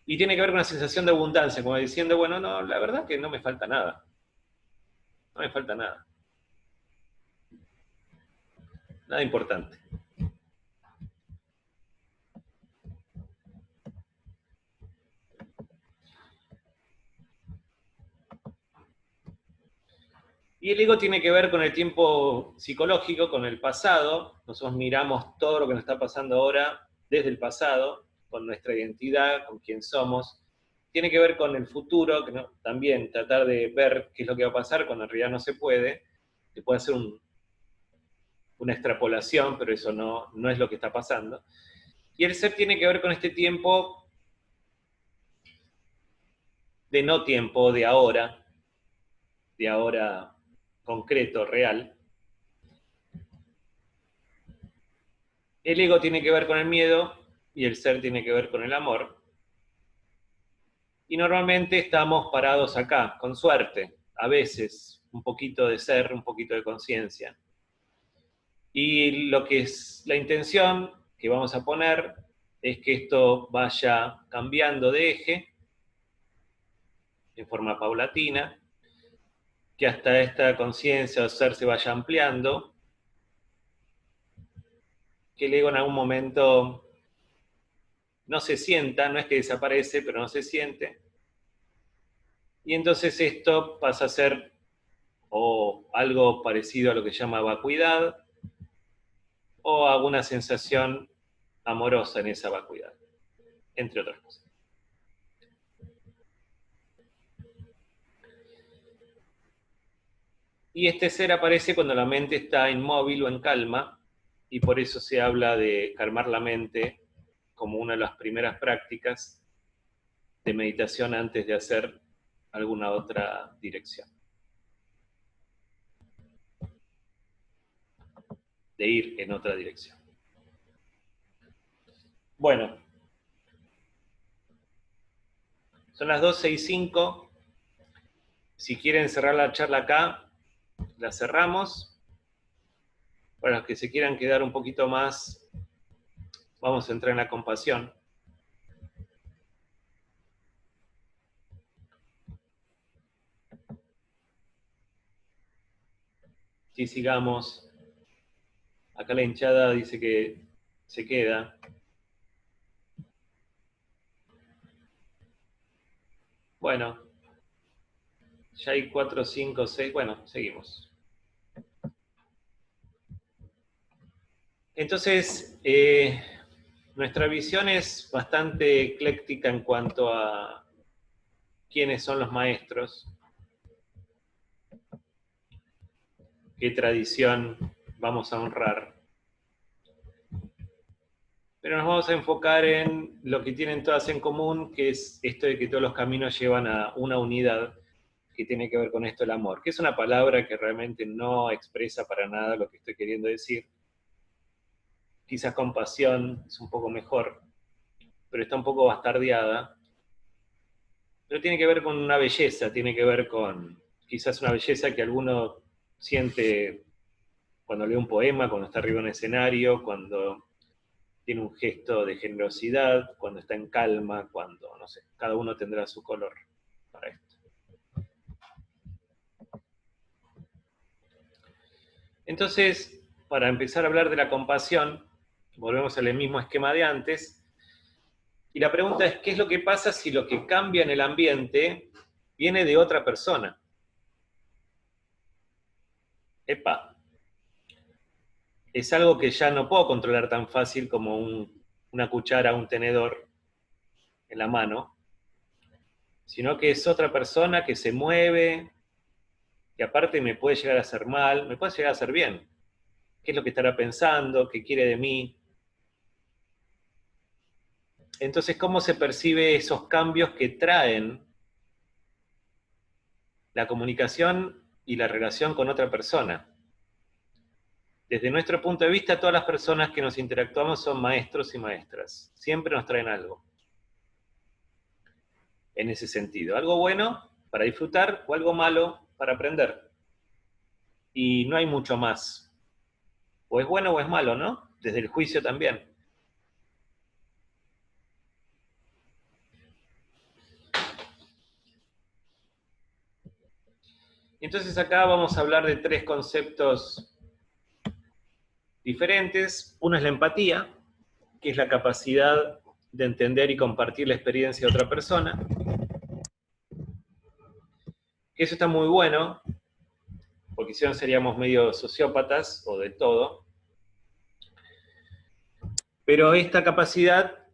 Y tiene que ver con una sensación de abundancia, como diciendo, bueno, no, la verdad que no me falta nada. No me falta nada. Nada importante. Y el ego tiene que ver con el tiempo psicológico, con el pasado. Nosotros miramos todo lo que nos está pasando ahora desde el pasado, con nuestra identidad, con quién somos. Tiene que ver con el futuro, que no, también tratar de ver qué es lo que va a pasar cuando en realidad no se puede. Se puede hacer una extrapolación, pero eso no es lo que está pasando. Y el ser tiene que ver con este tiempo de no tiempo, de ahora concreto, real. El ego tiene que ver con el miedo y el ser tiene que ver con el amor. Y normalmente estamos parados acá, con suerte, a veces un poquito de ser, un poquito de conciencia. Y lo que es la intención que vamos a poner es que esto vaya cambiando de eje en forma paulatina, que hasta esta conciencia o ser se vaya ampliando, que el ego en algún momento no se sienta, no es que desaparece, pero no se siente. Y entonces esto pasa a ser o algo parecido a lo que se llama vacuidad, o alguna sensación amorosa en esa vacuidad, entre otras cosas. Y este ser aparece cuando la mente está inmóvil o en calma, y por eso se habla de calmar la mente como una de las primeras prácticas de meditación antes de hacer alguna otra dirección. De ir en otra dirección. Bueno, son las 12:05. Si quieren cerrar la charla acá, la cerramos. Para los que se quieran quedar un poquito más, vamos a entrar en la compasión. Si sigamos. Acá la hinchada dice que se queda. Bueno, ya hay 4, 5, 6. Bueno, seguimos. Entonces, nuestra visión es bastante ecléctica en cuanto a quiénes son los maestros, qué tradición vamos a honrar. Pero nos vamos a enfocar en lo que tienen todas en común, que es esto de que todos los caminos llevan a una unidad, que tiene que ver con esto el amor, que es una palabra que realmente no expresa para nada lo que estoy queriendo decir. Quizás compasión es un poco mejor, pero está un poco bastardeada. Pero tiene que ver con una belleza, tiene que ver con quizás una belleza que alguno siente cuando lee un poema, cuando está arriba en un escenario, cuando tiene un gesto de generosidad, cuando está en calma, cuando, no sé, cada uno tendrá su color para esto. Entonces, para empezar a hablar de la compasión, volvemos al mismo esquema de antes, y la pregunta es, ¿qué es lo que pasa si lo que cambia en el ambiente viene de otra persona? Epa, es algo que ya no puedo controlar tan fácil como una cuchara, un tenedor en la mano, sino que es otra persona que se mueve, que aparte me puede llegar a hacer mal, me puede llegar a hacer bien. ¿Qué es lo que estará pensando? ¿Qué quiere de mí? Entonces, ¿cómo se percibe esos cambios que traen la comunicación y la relación con otra persona? Desde nuestro punto de vista, todas las personas que nos interactuamos son maestros y maestras. Siempre nos traen algo. En ese sentido. Algo bueno para disfrutar o algo malo para aprender. Y no hay mucho más. O es bueno o es malo, ¿no? Desde el juicio también. Entonces acá vamos a hablar de 3 conceptos diferentes. Uno es la empatía, que es la capacidad de entender y compartir la experiencia de otra persona. Eso está muy bueno, porque si no seríamos medio sociópatas o de todo. Pero esta capacidad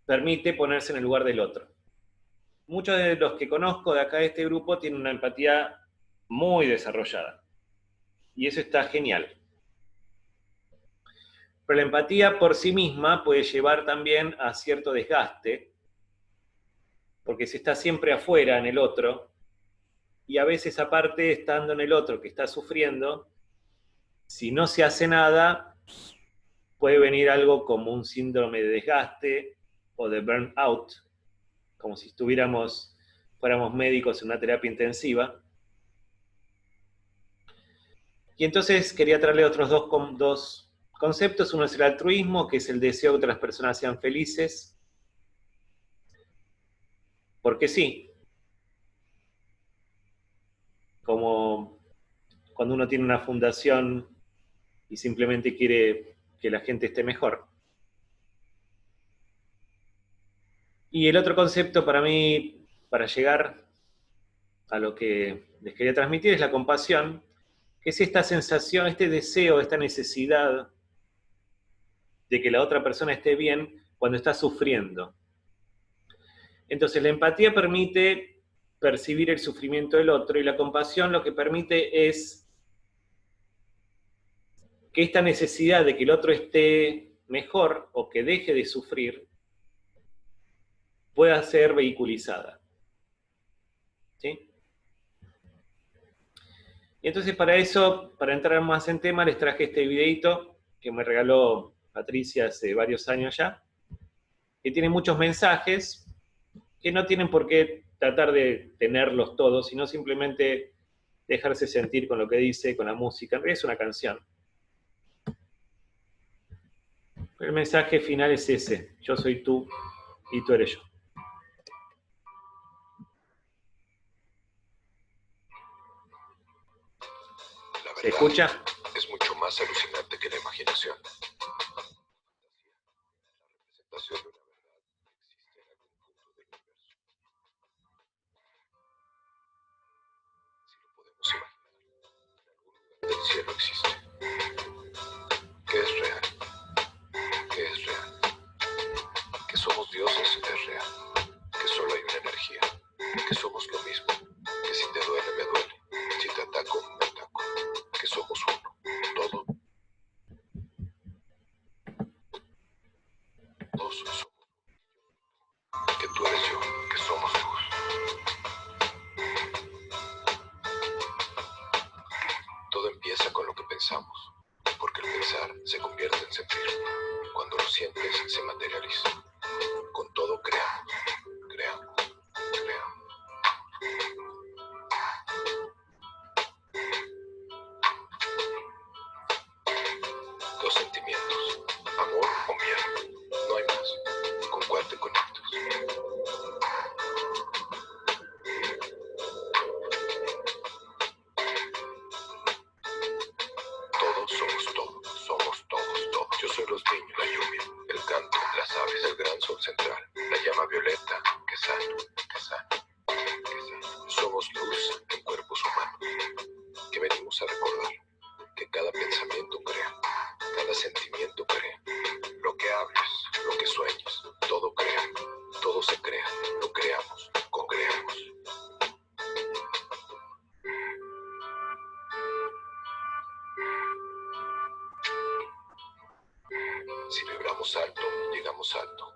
permite ponerse en el lugar del otro. Muchos de los que conozco de acá de este grupo tienen una empatía muy desarrollada. Y eso está genial. Pero la empatía por sí misma puede llevar también a cierto desgaste, porque se está siempre afuera en el otro, y a veces aparte estando en el otro que está sufriendo, si no se hace nada, puede venir algo como un síndrome de desgaste o de burnout, como si fuéramos médicos en una terapia intensiva. Y entonces quería traerle otros dos conceptos. Uno es el altruismo, que es el deseo de que otras personas sean felices. Porque sí, como cuando uno tiene una fundación y simplemente quiere que la gente esté mejor. Y el otro concepto para mí, para llegar a lo que les quería transmitir, es la compasión, que es esta sensación, este deseo, esta necesidad de que la otra persona esté bien cuando está sufriendo. Entonces la empatía permite percibir el sufrimiento del otro y la compasión lo que permite es que esta necesidad de que el otro esté mejor o que deje de sufrir pueda ser vehiculizada. ¿Sí? Y entonces para eso, para entrar más en tema, les traje este videito que me regaló Patricia hace varios años ya, que tiene muchos mensajes que no tienen por qué tratar de tenerlos todos, sino simplemente dejarse sentir con lo que dice, con la música. En realidad es una canción. Pero el mensaje final es ese: yo soy tú y tú eres yo. ¿Se escucha? Es mucho más alucinante que la imaginación. La representación de una verdad existe en algún punto del universo. Si lo podemos imaginar, en algún lugar del cielo existe. ¿Qué es real? ¿Qué es real? Que somos dioses es real. Que solo hay una energía. Que somos lo mismo. Que si te duele, me duele. Si te ataco, me ataco. Que somos uno. Todo. Todos somos. Que tú eres yo. Que somos luz. Todo empieza con lo que pensamos. Porque el pensar se convierte en sentir. Cuando lo sientes, se materializa. Con todo creamos. Creamos. Creamos. Dos sentimientos, amor o miedo, no hay más. ¿Con cuál te conectas? Todos somos todo, somos todos, todos. Yo soy los niños, la lluvia, el canto, las aves, el gran sol central, la llama violeta, que sana, que sana, que sana. Somos luz en cuerpos humanos, que venimos a recordar que cada pensamiento crea. vibramos alto.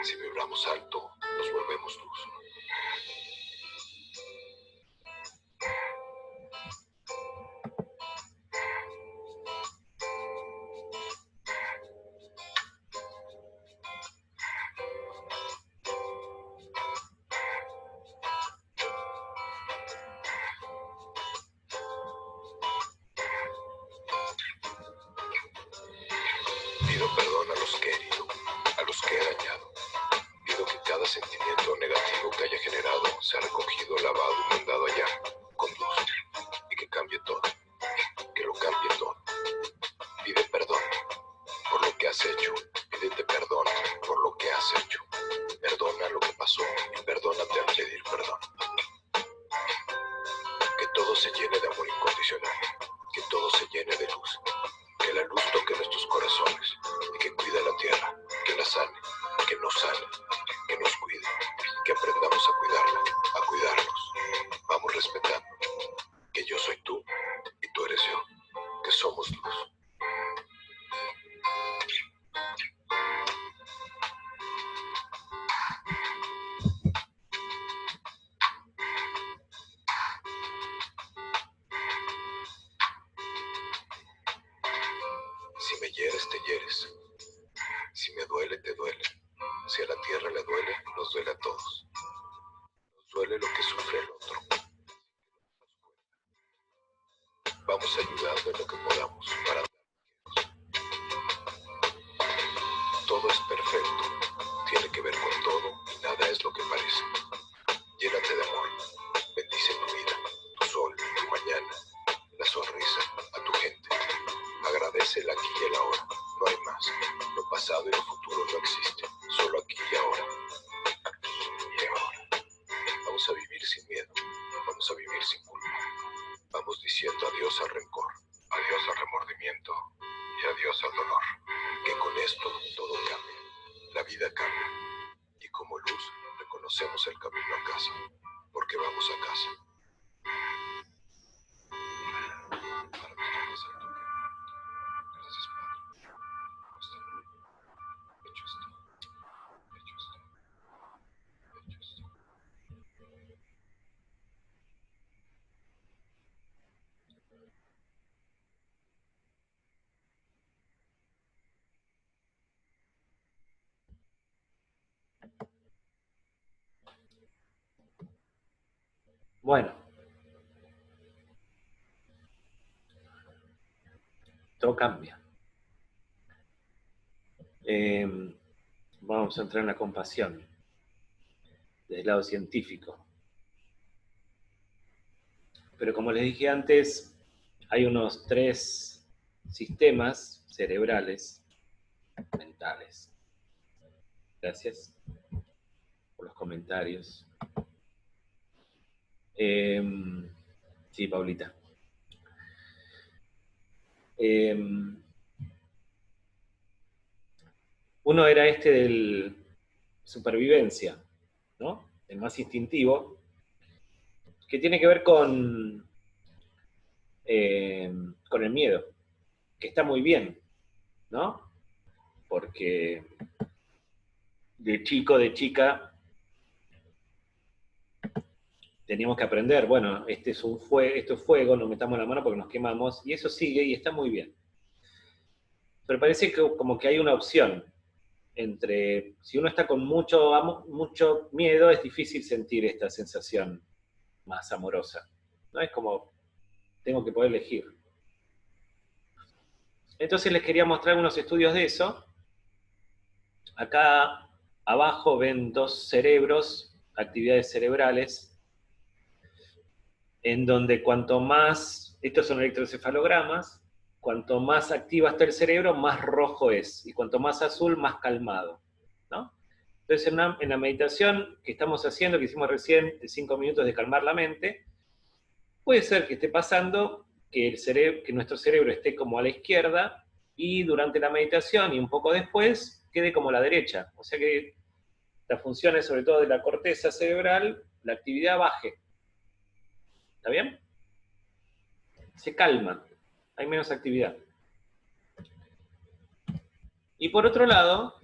Si vibramos alto, nos volvemos luz. Pido perdón a los que he herido, a los que he dañado. Pido que cada sentimiento negativo que haya generado sea recogido, lavado y mandado allá, con luz, y que cambie todo, que lo cambie todo. Pide perdón por lo que has hecho, pídete perdón por lo que has hecho. Perdona lo que pasó y perdónate al pedir perdón. Que todo se llene de amor incondicional, que todo se llene de luz, que la luz toque nuestros corazones y que cuide la tierra, que la sane, que nos sane, que nos cuide, que aprendamos a cuidarla, a cuidarnos. Vamos respetando que yo soy tú y tú eres yo, que somos luz. Si me hieres, te hieres. Si me duele, te duele. Si a la tierra le duele, nos duele a todos. Nos duele lo que sufre el otro. Vamos ayudando en lo que podamos para todo es perfecto. Tiene que ver con todo y nada es lo que parece. Llénate de amor. Bendice tu vida, tu sol, tu mañana, la sonrisa a tu gente. Agradece el aquí y el ahora. No hay más. Lo pasado y lo futuro no existen. Solo aquí y ahora. Aquí y ahora. Vamos a vivir sin miedo. Vamos a vivir sin culpa. Vamos diciendo adiós al rencor, adiós al remordimiento y adiós al dolor. Que con esto todo cambia. La vida cambia. Y como luz reconocemos el camino a casa. Porque vamos a casa. Para que no pase el toque. Gracias, Padre. Hasta luego. Hecho está. Hecho está. Hecho está. Bueno, todo cambia. Vamos a entrar en la compasión, desde el lado científico. Pero como les dije antes, hay unos 3 sistemas cerebrales, mentales. Gracias por los comentarios. Sí, Paulita. Uno era este del supervivencia, ¿no? El más instintivo, que tiene que ver con el miedo, que está muy bien, ¿no? Porque de chico, de chica, teníamos que aprender, bueno, esto es fuego, nos metamos la mano porque nos quemamos, y eso sigue y está muy bien. Pero parece que como que hay una opción entre, si uno está con mucho miedo, es difícil sentir esta sensación más amorosa, ¿no? Es como, tengo que poder elegir. Entonces les quería mostrar unos estudios de eso. Acá abajo ven 2 cerebros, actividades cerebrales, en donde cuanto más, estos son electroencefalogramas, cuanto más activa está el cerebro, más rojo es, y cuanto más azul, más calmado, ¿no? Entonces en la meditación que estamos haciendo, que hicimos recién, de 5 minutos de calmar la mente, puede ser que esté pasando que nuestro cerebro esté como a la izquierda, y durante la meditación y un poco después, quede como a la derecha. O sea que las funciones, sobre todo de la corteza cerebral, la actividad baje. ¿Está bien? Se calma, hay menos actividad. Y por otro lado,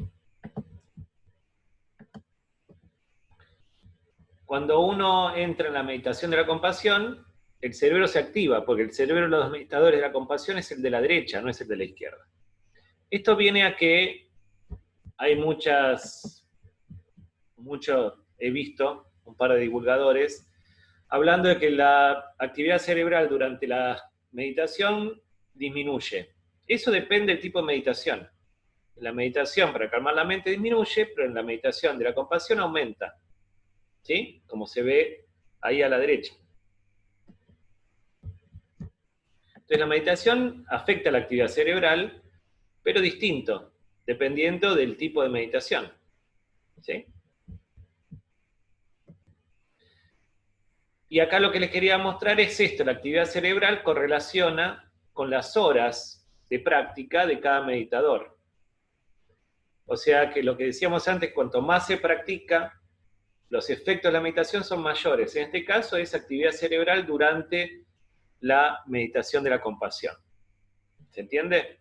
cuando uno entra en la meditación de la compasión, el cerebro se activa, porque el cerebro de los meditadores de la compasión es el de la derecha, no es el de la izquierda. Esto viene a que hay he visto un par de divulgadores hablando de que la actividad cerebral durante la meditación disminuye. Eso depende del tipo de meditación. La meditación para calmar la mente disminuye, pero en la meditación de la compasión aumenta. ¿Sí? Como se ve ahí a la derecha. Entonces la meditación afecta la actividad cerebral, pero distinto, dependiendo del tipo de meditación. ¿Sí? Y acá lo que les quería mostrar es esto, la actividad cerebral correlaciona con las horas de práctica de cada meditador. O sea que lo que decíamos antes, cuanto más se practica, los efectos de la meditación son mayores. En este caso es actividad cerebral durante la meditación de la compasión. ¿Se entiende?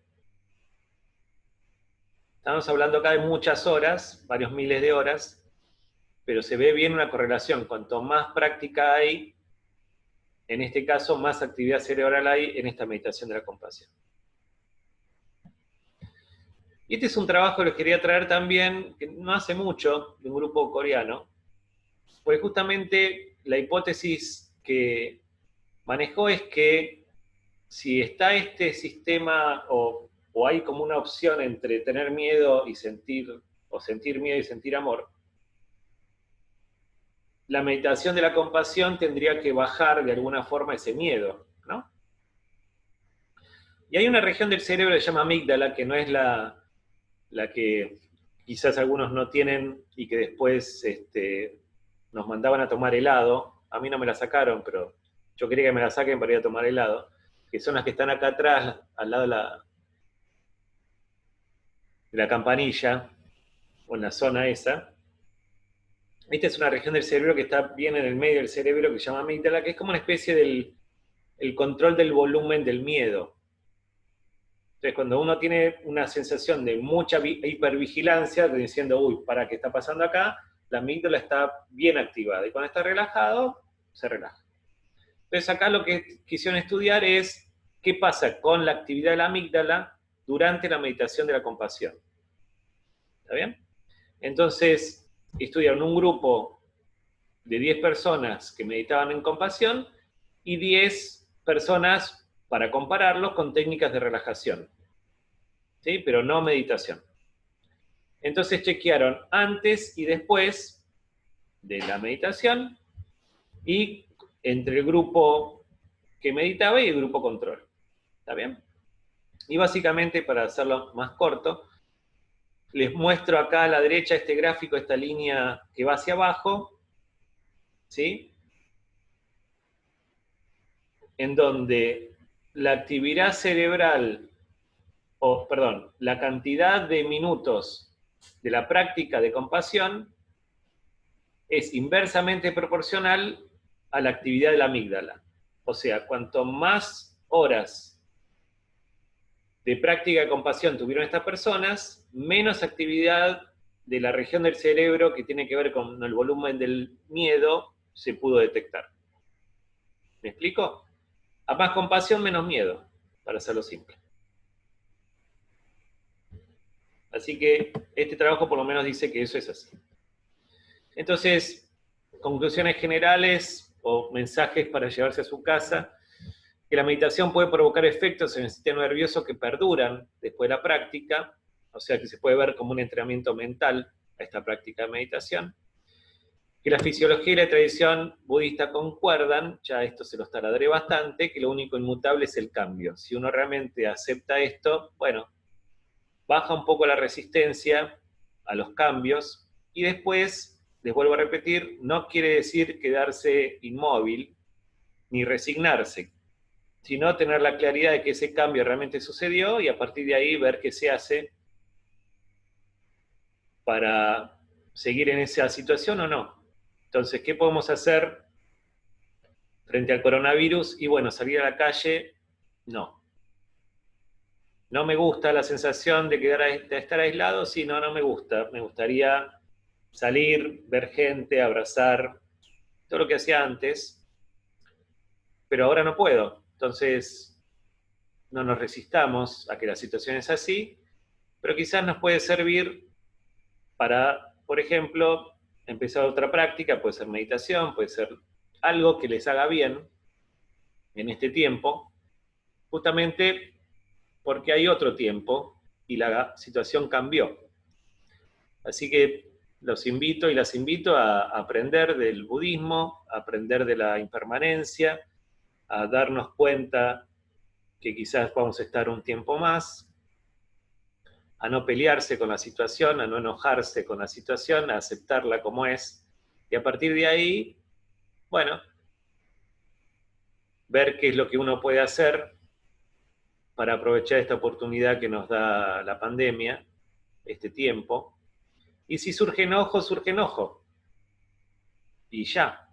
Estamos hablando acá de muchas horas, varios miles de horas, pero se ve bien una correlación. Cuanto más práctica hay, en este caso más actividad cerebral hay en esta meditación de la compasión. Y este es un trabajo que les quería traer también, que no hace mucho, de un grupo coreano, porque justamente la hipótesis que manejó es que si está este sistema o hay como una opción entre tener miedo y sentir, o sentir miedo y sentir amor, la meditación de la compasión tendría que bajar de alguna forma ese miedo, ¿no? Y hay una región del cerebro que se llama amígdala, que no es la que quizás algunos no tienen y que después nos mandaban a tomar helado. A mí no me la sacaron, pero yo quería que me la saquen para ir a tomar helado, que son las que están acá atrás, al lado de la campanilla, o en la zona esa. Esta es una región del cerebro que está bien en el medio del cerebro, que se llama amígdala, que es como una especie del control del volumen del miedo. Entonces, cuando uno tiene una sensación de mucha hipervigilancia, diciendo, uy, ¿para qué está pasando acá? La amígdala está bien activada. Y cuando está relajado, se relaja. Entonces, acá lo que quisieron estudiar es qué pasa con la actividad de la amígdala durante la meditación de la compasión. ¿Está bien? Entonces, estudiaron un grupo de 10 personas que meditaban en compasión y 10 personas para compararlos con técnicas de relajación, ¿sí? Pero no meditación. Entonces chequearon antes y después de la meditación y entre el grupo que meditaba y el grupo control. ¿Está bien? Y básicamente, para hacerlo más corto, les muestro acá a la derecha este gráfico, esta línea que va hacia abajo, ¿sí? En donde la actividad cerebral, la cantidad de minutos de la práctica de compasión es inversamente proporcional a la actividad de la amígdala. O sea, cuanto más horas de práctica de compasión tuvieron estas personas, menos actividad de la región del cerebro que tiene que ver con el volumen del miedo se pudo detectar. ¿Me explico? A más compasión, menos miedo, para hacerlo simple. Así que este trabajo por lo menos dice que eso es así. Entonces, conclusiones generales o mensajes para llevarse a su casa, que la meditación puede provocar efectos en el sistema nervioso que perduran después de la práctica, o sea que se puede ver como un entrenamiento mental a esta práctica de meditación. Que la fisiología y la tradición budista concuerdan, ya esto se los taladré bastante, que lo único inmutable es el cambio. Si uno realmente acepta esto, bueno, baja un poco la resistencia a los cambios, y después, les vuelvo a repetir, no quiere decir quedarse inmóvil, ni resignarse, sino tener la claridad de que ese cambio realmente sucedió, y a partir de ahí ver qué se hace para seguir en esa situación o no. Entonces, ¿qué podemos hacer frente al coronavirus? Y bueno, salir a la calle, no. No me gusta la sensación de estar aislado, sí, no me gusta. Me gustaría salir, ver gente, abrazar, todo lo que hacía antes, pero ahora no puedo. Entonces, no nos resistamos a que la situación es así, pero quizás nos puede servir para, por ejemplo, empezar otra práctica, puede ser meditación, puede ser algo que les haga bien en este tiempo, justamente porque hay otro tiempo y la situación cambió. Así que los invito y las invito a aprender del budismo, a aprender de la impermanencia, a darnos cuenta que quizás vamos a estar un tiempo más, a no pelearse con la situación, a no enojarse con la situación, a aceptarla como es, y a partir de ahí, bueno, ver qué es lo que uno puede hacer para aprovechar esta oportunidad que nos da la pandemia, este tiempo. Y si surge enojo, surge enojo. Y ya.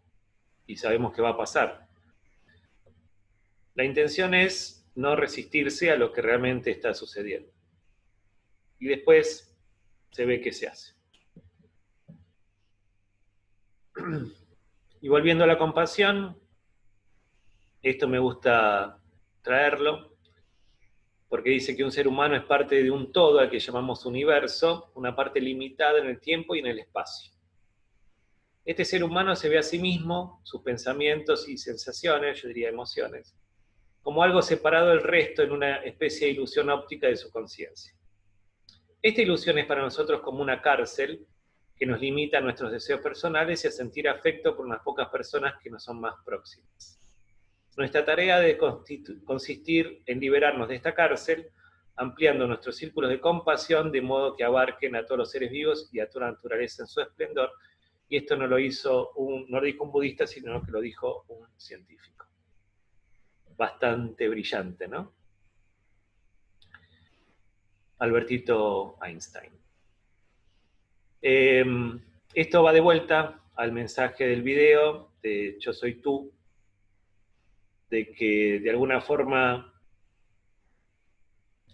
Y sabemos qué va a pasar. La intención es no resistirse a lo que realmente está sucediendo. Y después se ve qué se hace. Y volviendo a la compasión, esto me gusta traerlo, porque dice que un ser humano es parte de un todo al que llamamos universo, una parte limitada en el tiempo y en el espacio. Este ser humano se ve a sí mismo, sus pensamientos y sensaciones, yo diría emociones, como algo separado del resto en una especie de ilusión óptica de su conciencia. Esta ilusión es para nosotros como una cárcel que nos limita a nuestros deseos personales y a sentir afecto por unas pocas personas que nos son más próximas. Nuestra tarea debe consistir en liberarnos de esta cárcel, ampliando nuestros círculos de compasión de modo que abarquen a todos los seres vivos y a toda la naturaleza en su esplendor. Y esto no lo dijo un budista, sino que lo dijo un científico. Bastante brillante, ¿no? Albertito Einstein. Esto va de vuelta al mensaje del video de Yo Soy Tú, de que de alguna forma,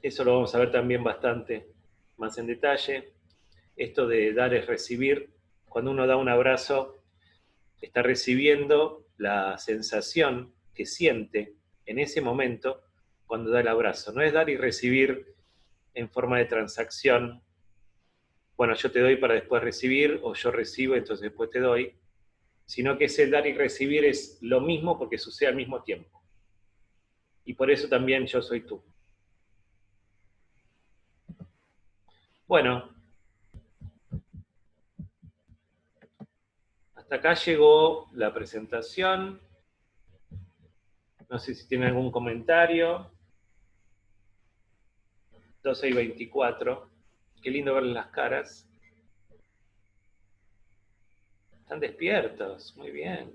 eso lo vamos a ver también bastante más en detalle, esto de dar es recibir. Cuando uno da un abrazo, está recibiendo la sensación que siente en ese momento cuando da el abrazo. No es dar y recibir en forma de transacción, bueno, yo te doy para después recibir, o yo recibo, entonces después te doy, sino que ese dar y recibir es lo mismo porque sucede al mismo tiempo. Y por eso también yo soy tú. Bueno, hasta acá llegó la presentación. No sé si tienen algún comentario. 12:24. Qué lindo verles las caras. Están despiertos, muy bien.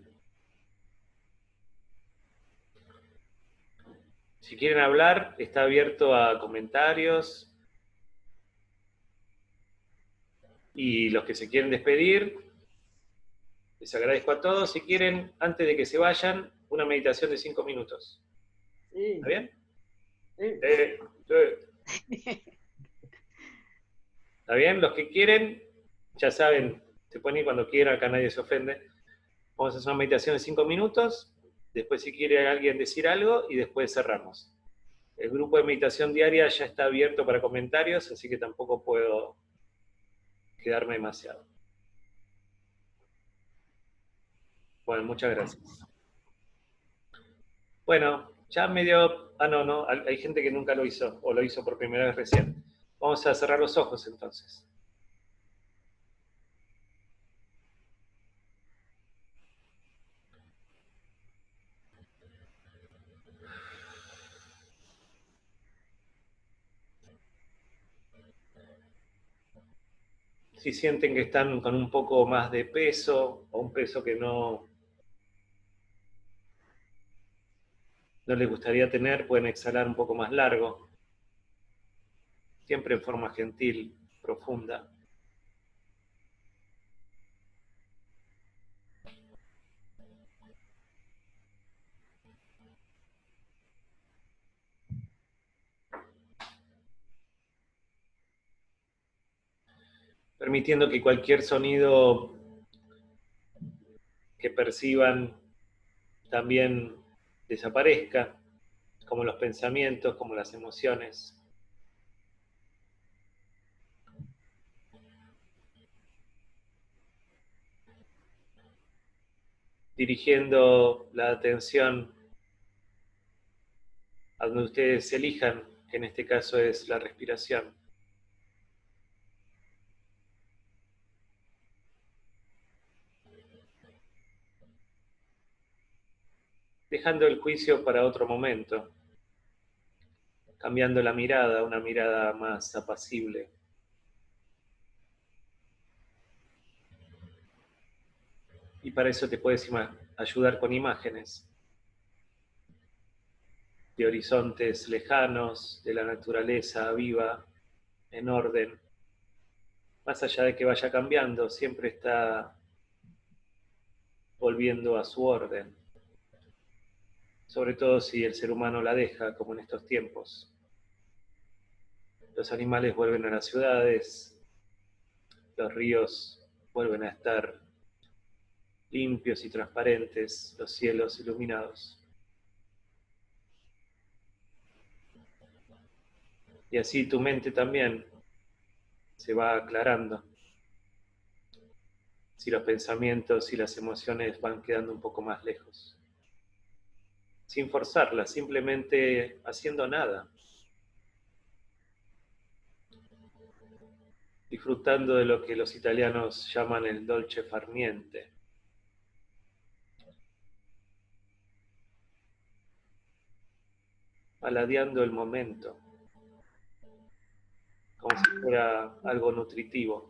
Si quieren hablar, está abierto a comentarios. Y los que se quieren despedir, les agradezco a todos. Si quieren, antes de que se vayan, una meditación de 5 minutos. Sí. ¿Está bien? Sí. ¿Está bien? Los que quieren, ya saben, se pueden ir cuando quieran, acá nadie se ofende. Vamos a hacer una meditación de 5 minutos, después si quiere alguien decir algo y después cerramos. El grupo de meditación diaria ya está abierto para comentarios, así que tampoco puedo quedarme demasiado. Bueno, muchas gracias. Bueno, ya medio... no, hay gente que nunca lo hizo, o lo hizo por primera vez recién. Vamos a cerrar los ojos entonces. Si sienten que están con un poco más de peso, o un peso que no les gustaría tener, pueden exhalar un poco más largo, siempre en forma gentil, profunda. Permitiendo que cualquier sonido que perciban también desaparezca, como los pensamientos, como las emociones. Dirigiendo la atención a donde ustedes elijan, que en este caso es la respiración. Dejando el juicio para otro momento, cambiando la mirada, una mirada más apacible. Y para eso te puedes ayudar con imágenes de horizontes lejanos, de la naturaleza viva, en orden. Más allá de que vaya cambiando, siempre está volviendo a su orden. Sobre todo si el ser humano la deja, como en estos tiempos. Los animales vuelven a las ciudades, los ríos vuelven a estar limpios y transparentes, los cielos iluminados. Y así tu mente también se va aclarando. Si los pensamientos y las emociones van quedando un poco más lejos. Sin forzarlas, simplemente haciendo nada. Disfrutando de lo que los italianos llaman el dolce far niente. Paladeando el momento, como si fuera algo nutritivo.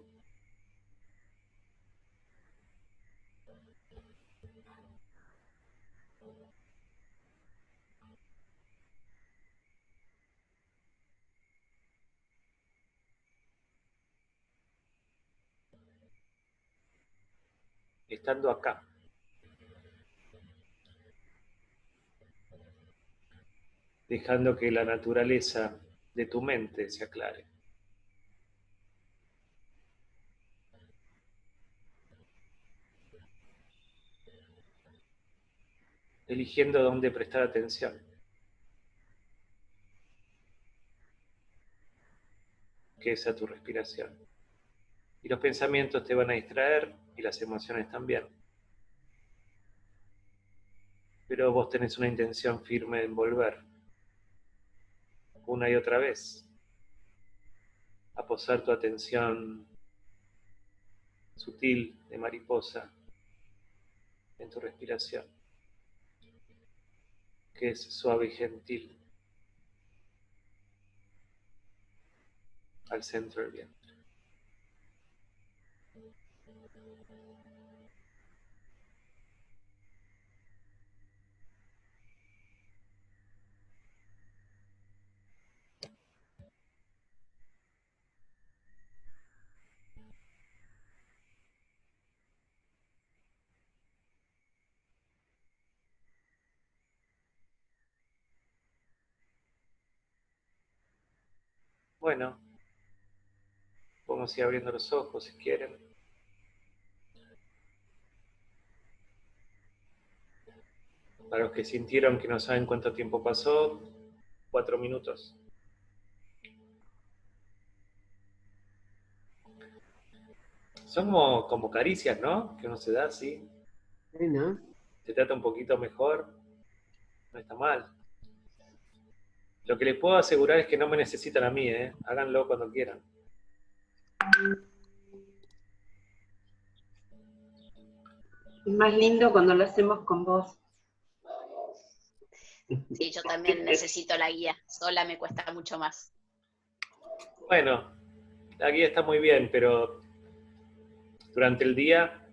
Estando acá. Dejando que la naturaleza de tu mente se aclare. Eligiendo dónde prestar atención. Que es a tu respiración. Y los pensamientos te van a distraer y las emociones también. Pero vos tenés una intención firme en volver. Una y otra vez. A posar tu atención sutil de mariposa en tu respiración. Que es suave y gentil. Al centro del vientre. Bueno, podemos ir abriendo los ojos si quieren. Para los que sintieron que no saben cuánto tiempo pasó, 4 minutos. Son como caricias, ¿no? Que uno se da así. Sí, ¿no? Se trata un poquito mejor. No está mal. Lo que les puedo asegurar es que no me necesitan a mí, ¿eh? Háganlo cuando quieran. Es más lindo cuando lo hacemos con vos. Sí, yo también necesito la guía. Sola me cuesta mucho más. Bueno, la guía está muy bien, pero durante el día,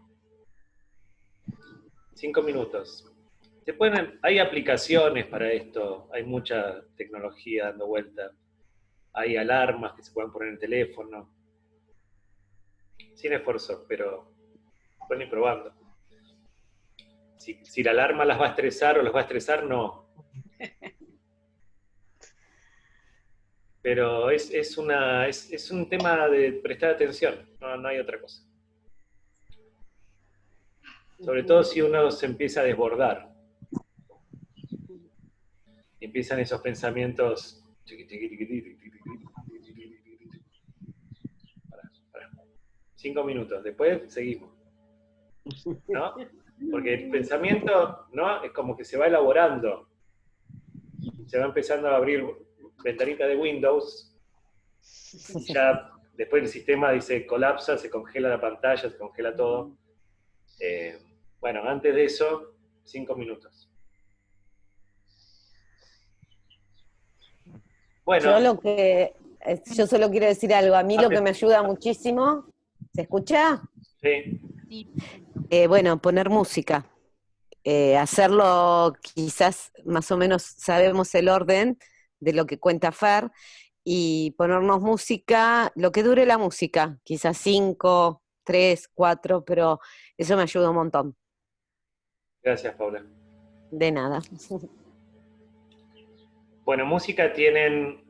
5 minutos. Hay aplicaciones para esto, hay mucha tecnología dando vuelta. Hay alarmas que se pueden poner en el teléfono. Sin esfuerzo, pero pueden ir probando. Si la alarma las va a estresar o los va a estresar, no. Pero es un tema de prestar atención, no hay otra cosa. Sobre todo si uno se empieza a desbordar. Y empiezan esos pensamientos. Pará. 5 minutos, después seguimos. ¿No? Porque el pensamiento, ¿no? Es como que se va elaborando. Se va empezando a abrir ventanita de Windows. Y ya después el sistema dice colapsa, se congela la pantalla, se congela todo. Bueno, antes de eso, 5 minutos. Bueno, Yo solo quiero decir algo. A mí lo que me ayuda muchísimo, ¿se escucha? sí. Bueno, poner música. Hacerlo, quizás más o menos sabemos el orden de lo que cuenta Fer, y ponernos música, lo que dure la música, quizás 5, 3, 4, pero eso me ayuda un montón. Gracias, Paula. De nada. Bueno, música tienen,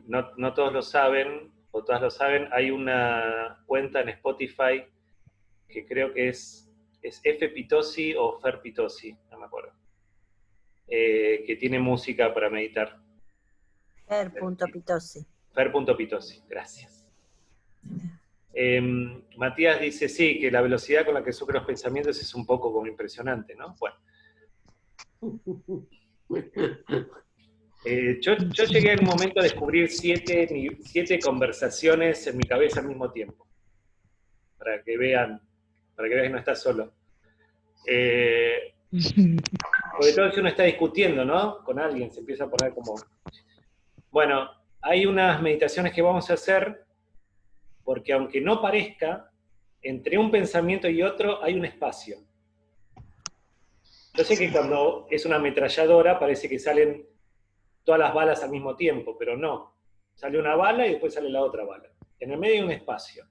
no todos lo saben, o todas lo saben, hay una cuenta en Spotify que creo que es F. Pitosi o Fer Pitosi, no me acuerdo, que tiene música para meditar. Fer.pitosi. Fer.pitosi, gracias. Matías dice, sí, que la velocidad con la que sufren los pensamientos es un poco como impresionante, ¿no? Bueno. Yo llegué en un momento a descubrir 7 conversaciones en mi cabeza al mismo tiempo, para que vean que no está solo. Sobre todo si uno está discutiendo, ¿no? Con alguien, se empieza a poner como... Bueno, hay unas meditaciones que vamos a hacer, porque aunque no parezca, entre un pensamiento y otro hay un espacio. Yo sé que cuando es una ametralladora parece que salen todas las balas al mismo tiempo, pero no. Sale una bala y después sale la otra bala. En el medio hay un espacio.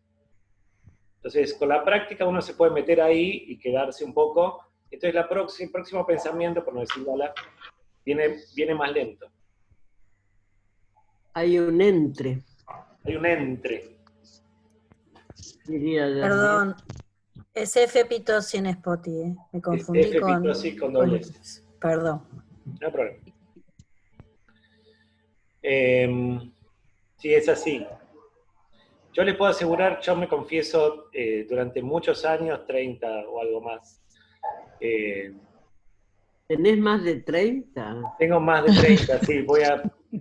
Entonces, con la práctica uno se puede meter ahí y quedarse un poco. Entonces, el próximo pensamiento, por no decir bala, viene más lento. Hay un entre. Hay un entre. Perdón, es F. Pitosi en Spotify, me confundí F. Pitosi con doble S. Perdón. No hay problema. Sí, es así. Yo les puedo asegurar, yo me confieso, durante muchos años, 30 o algo más. ¿Tenés más de 30? Tengo más de 30, sí,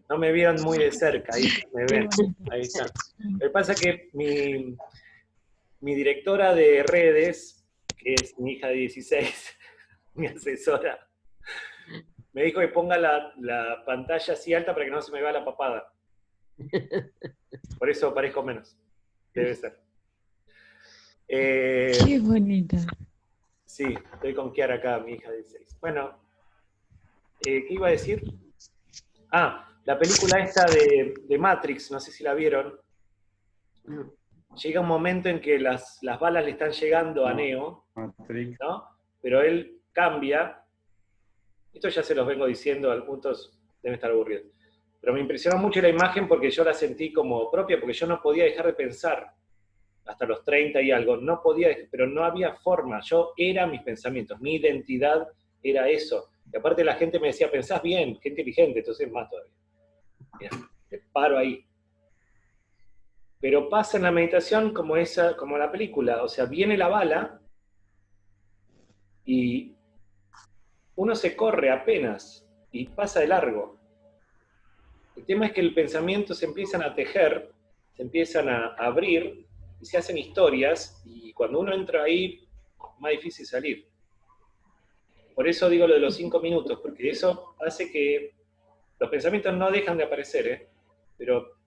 no me vieron muy de cerca, ahí me ven, ahí está. Lo que pasa es que mi directora de redes, que es mi hija de 16, mi asesora, me dijo que ponga la pantalla así alta para que no se me vea la papada. Por eso parezco menos. Debe ser. Qué bonita. Sí, estoy con Kiara acá, mi hija de 16. Bueno, ¿qué iba a decir? La película esta de Matrix, no sé si la vieron. Llega un momento en que las balas le están llegando a Neo, ¿no? Pero él cambia. Esto ya se los vengo diciendo, al punto deben estar aburridos. Pero me impresionó mucho la imagen porque yo la sentí como propia, porque yo no podía dejar de pensar hasta los 30 y algo. No podía, pero no había forma. Yo era mis pensamientos, mi identidad era eso. Y aparte la gente me decía, pensás bien, qué inteligente, entonces más todavía. Mira, te paro ahí. Pero pasa en la meditación como la película, o sea, viene la bala y uno se corre apenas y pasa de largo. El tema es que el pensamiento se empiezan a tejer, se empiezan a abrir y se hacen historias, y cuando uno entra ahí es más difícil salir. Por eso digo lo de los 5 minutos, porque eso hace que los pensamientos no dejan de aparecer, pero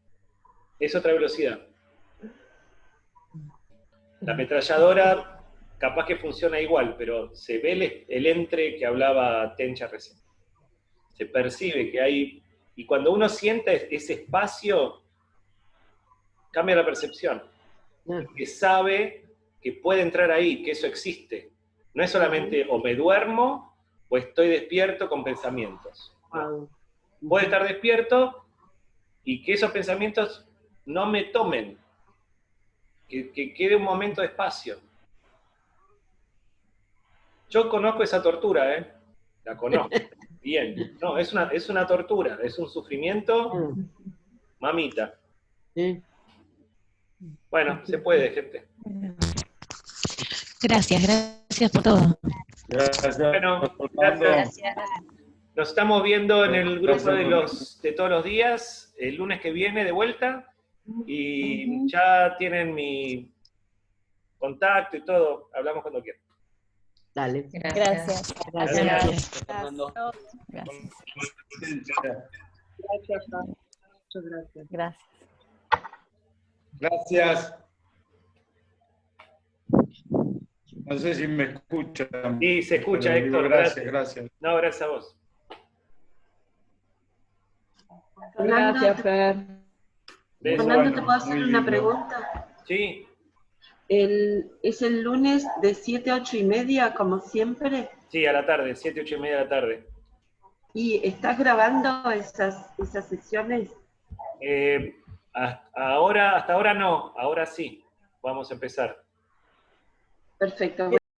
es otra velocidad. La ametralladora capaz que funciona igual, pero se ve el entre que hablaba Tencha recién. Se percibe que hay... Y cuando uno siente ese espacio, cambia la percepción. Que sabe que puede entrar ahí, que eso existe. No es solamente o me duermo o estoy despierto con pensamientos. ¿No? Puedo estar despierto y que esos pensamientos no me tomen. Que quede un momento de espacio. Yo conozco esa tortura, ¿eh? La conozco. Bien. No, es una tortura, es un sufrimiento, mamita. Sí. Bueno, se puede, gente. Gracias por todo. Gracias. Bueno, gracias. Nos estamos viendo en el grupo de todos los días, el lunes que viene de vuelta, y ya tienen mi contacto y todo, hablamos cuando quieran. Dale. Gracias. Gracias, Fernando. Gracias. Gracias, Juan. Muchas gracias. Gracias. Gracias. No sé si me escuchan. Sí, se escucha, Pero digo Héctor. Gracias. No, gracias a vos. Gracias, Fer. Beso. Fernando, ¿te puedo hacer Muy una lindo. pregunta? Sí, ¿Es el lunes de 7 a 8:30, como siempre? sí, a la tarde, 7, 8:30 de la tarde. ¿Y estás grabando esas sesiones? Hasta ahora no, ahora sí. Vamos a empezar. Perfecto.